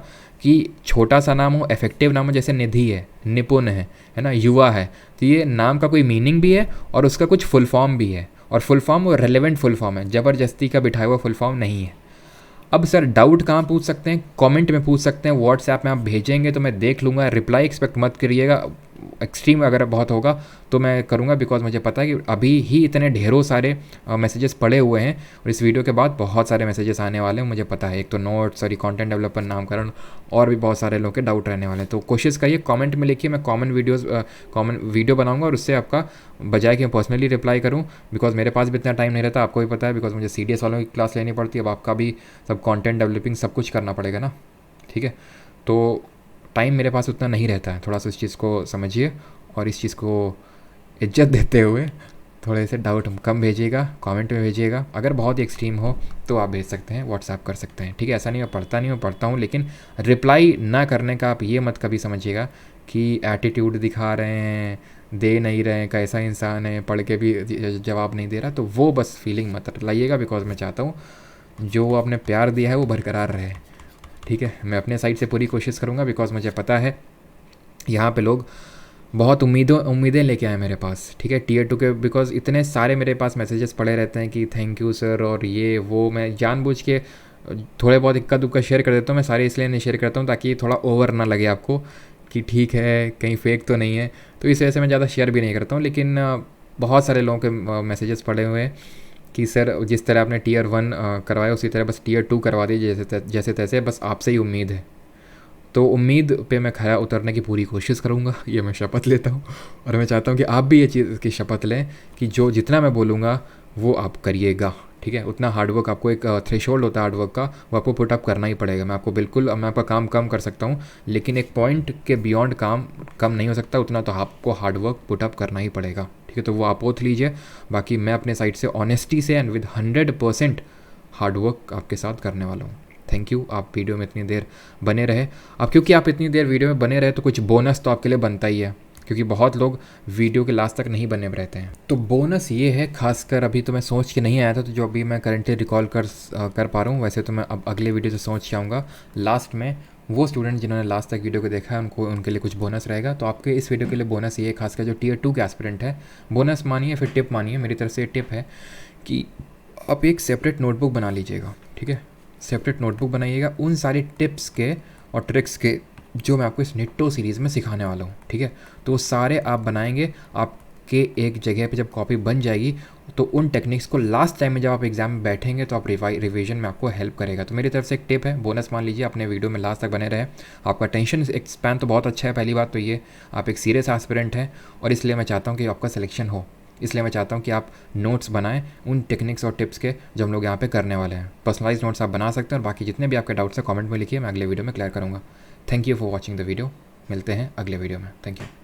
कि छोटा सा नाम हो, इफेक्टिव नाम हो, जैसे निधि है, निपुण है ना, युवा है, तो ये नाम का कोई मीनिंग भी है और उसका कुछ फुल फॉर्म भी है, और फुल फॉर्म वो रेलेवेंट फुल फॉर्म है, ज़बरदस्ती का बिठाया हुआ फुल फॉर्म नहीं है। अब सर डाउट कहाँ पूछ सकते हैं? कमेंट में पूछ सकते हैं, व्हाट्सएप में आप भेजेंगे तो मैं देख लूँगा, रिप्लाई एक्सपेक्ट मत करिएगा, एक्सट्रीम अगर बहुत होगा तो मैं करूँगा, बिकॉज मुझे पता है कि अभी ही इतने ढेरों सारे मैसेजेस पड़े हुए हैं और इस वीडियो के बाद बहुत सारे मैसेजेस आने वाले हैं, मुझे पता है। एक तो नोट्स और कंटेंट डेवलपर नामकरण और भी बहुत सारे लोगों के डाउट रहने वाले हैं, तो कोशिश करिए कमेंट में लिखिए, मैं कॉमन वीडियो बनाऊँगा और उससे आपका बजाय कि मैं पर्सनली रिप्लाई करूँ, बिकॉज मेरे पास भी इतना टाइम नहीं रहता, आपको भी पता है, बिकॉज मुझे सीडीएस वालों की क्लास लेनी पड़ती है, अब आपका भी सब कंटेंट डेवलपिंग सब कुछ करना पड़ेगा ना, ठीक है। तो टाइम मेरे पास उतना नहीं रहता है, थोड़ा सा इस चीज़ को समझिए और इस चीज़ को इज्जत देते हुए थोड़े से डाउट कम भेजिएगा, कमेंट में भेजिएगा। अगर बहुत ही एक्सट्रीम हो तो आप भेज सकते हैं, व्हाट्सएप कर सकते हैं, ठीक है। ऐसा नहीं मैं पढ़ता नहीं, मैं पढ़ता हूँ, लेकिन रिप्लाई ना करने का आप ये मत कभी समझिएगा कि एटीट्यूड दिखा रहे हैं, दे नहीं रहे हैं, कैसा इंसान है, पढ़ के भी जवाब नहीं दे रहा, तो वो बस फीलिंग मत लाइएगा, बिकॉज मैं चाहता हूँ जो आपने प्यार दिया है वो बरकरार रहे, ठीक है। मैं अपने साइड से पूरी कोशिश करूँगा, बिकॉज मुझे पता है यहाँ पे लोग बहुत उम्मीदें लेके आए मेरे पास, ठीक है, टीयर 2 के, बिकॉज इतने सारे मेरे पास मैसेजेस पड़े रहते हैं कि थैंक यू सर और ये वो। मैं जानबूझ के थोड़े बहुत इक्का दुक्का शेयर कर देता हूँ, मैं सारे इसलिए नहीं शेयर करता हूँ ताकि थोड़ा ओवर ना लगे आपको कि ठीक है कहीं फेक तो नहीं है, तो इस वजह से मैं ज़्यादा शेयर भी नहीं करता हूँ। लेकिन बहुत सारे लोगों के मैसेजेस पड़े हुए हैं कि सर जिस तरह आपने टीयर 1 करवाया उसी तरह बस टीयर 2 करवा दीजिए, जैसे तैसे, बस आपसे ही उम्मीद है। तो उम्मीद पे मैं खरा उतरने की पूरी कोशिश करूँगा, ये मैं शपथ लेता हूँ। और मैं चाहता हूँ कि आप भी ये चीज़ की शपथ लें कि जो जितना मैं बोलूँगा वो आप करिएगा, ठीक है। उतना हार्डवर्क आपको, एक थ्रेशोल्ड होता है हार्डवर्क का, वो आपको पुट अप करना ही पड़ेगा। मैं आपका काम कम कर सकता हूँ, लेकिन एक पॉइंट के बियॉन्ड काम कम नहीं हो सकता, उतना तो आपको हार्डवर्क पुट अप करना ही पड़ेगा, ठीक है। तो वो आप ओथ लीजिए, बाकी मैं अपने साइड से ऑनेस्टी से एंड विद 100% हार्डवर्क आपके साथ करने वाला हूँ। थैंक यू, आप वीडियो में इतनी देर बने रहे। अब क्योंकि आप इतनी देर वीडियो में बने रहे तो कुछ बोनस तो आपके लिए बनता ही है, क्योंकि बहुत लोग वीडियो के लास्ट तक नहीं बने रहते हैं। तो बोनस ये है, खासकर अभी तो मैं सोच के नहीं आया था, तो जो अभी मैं करंटली रिकॉल कर पा रहा हूँ, वैसे तो मैं अब अगले वीडियो से सोच के आऊँगा। लास्ट में वो स्टूडेंट जिन्होंने लास्ट तक वीडियो को देखा है उनके लिए कुछ बोनस रहेगा। तो आपके इस वीडियो के लिए बोनस ये है, खासकर जो टीयर 2 के एस्पिरेंट है, बोनस मानिए फिर टिप मानिए, मेरी तरफ से टिप है कि आप एक सेपरेट नोटबुक बना लीजिएगा, ठीक है। सेपरेट नोटबुक बनाइएगा उन सारे टिप्स के और ट्रिक्स के जो मैं आपको इस निट्टो सीरीज़ में सिखाने वाला हूँ, ठीक है। तो वो सारे आप बनाएंगे, आपके एक जगह पे जब कॉपी बन जाएगी तो उन टेक्निक्स को लास्ट टाइम में जब आप एग्जाम में बैठेंगे तो आप रिवीजन में आपको हेल्प करेगा। तो मेरी तरफ से एक टिप है, बोनस मान लीजिए, अपने वीडियो में लास्ट तक बने रहे। आपका टेंशन स्पैन तो बहुत अच्छा है, पहली बात तो ये आप एक सीरियस एस्पिरेंट हैं और इसलिए मैं चाहता हूँ कि आपका सिलेक्शन हो। इसलिए मैं चाहता हूँ कि आप नोट्स बनाएं उन टेक्निक्स और टिप्स के जो हम लोग यहाँ पे करने वाले हैं। पर्सनलाइज नोट्स आप बना सकते हैं और बाकी जितने भी आपके डाउट्स हैं कमेंट में लिखिए, मैं अगले वीडियो में क्लियर करूँगा। Thank you for watching the video. मिलते हैं अगले वीडियो में। Thank you.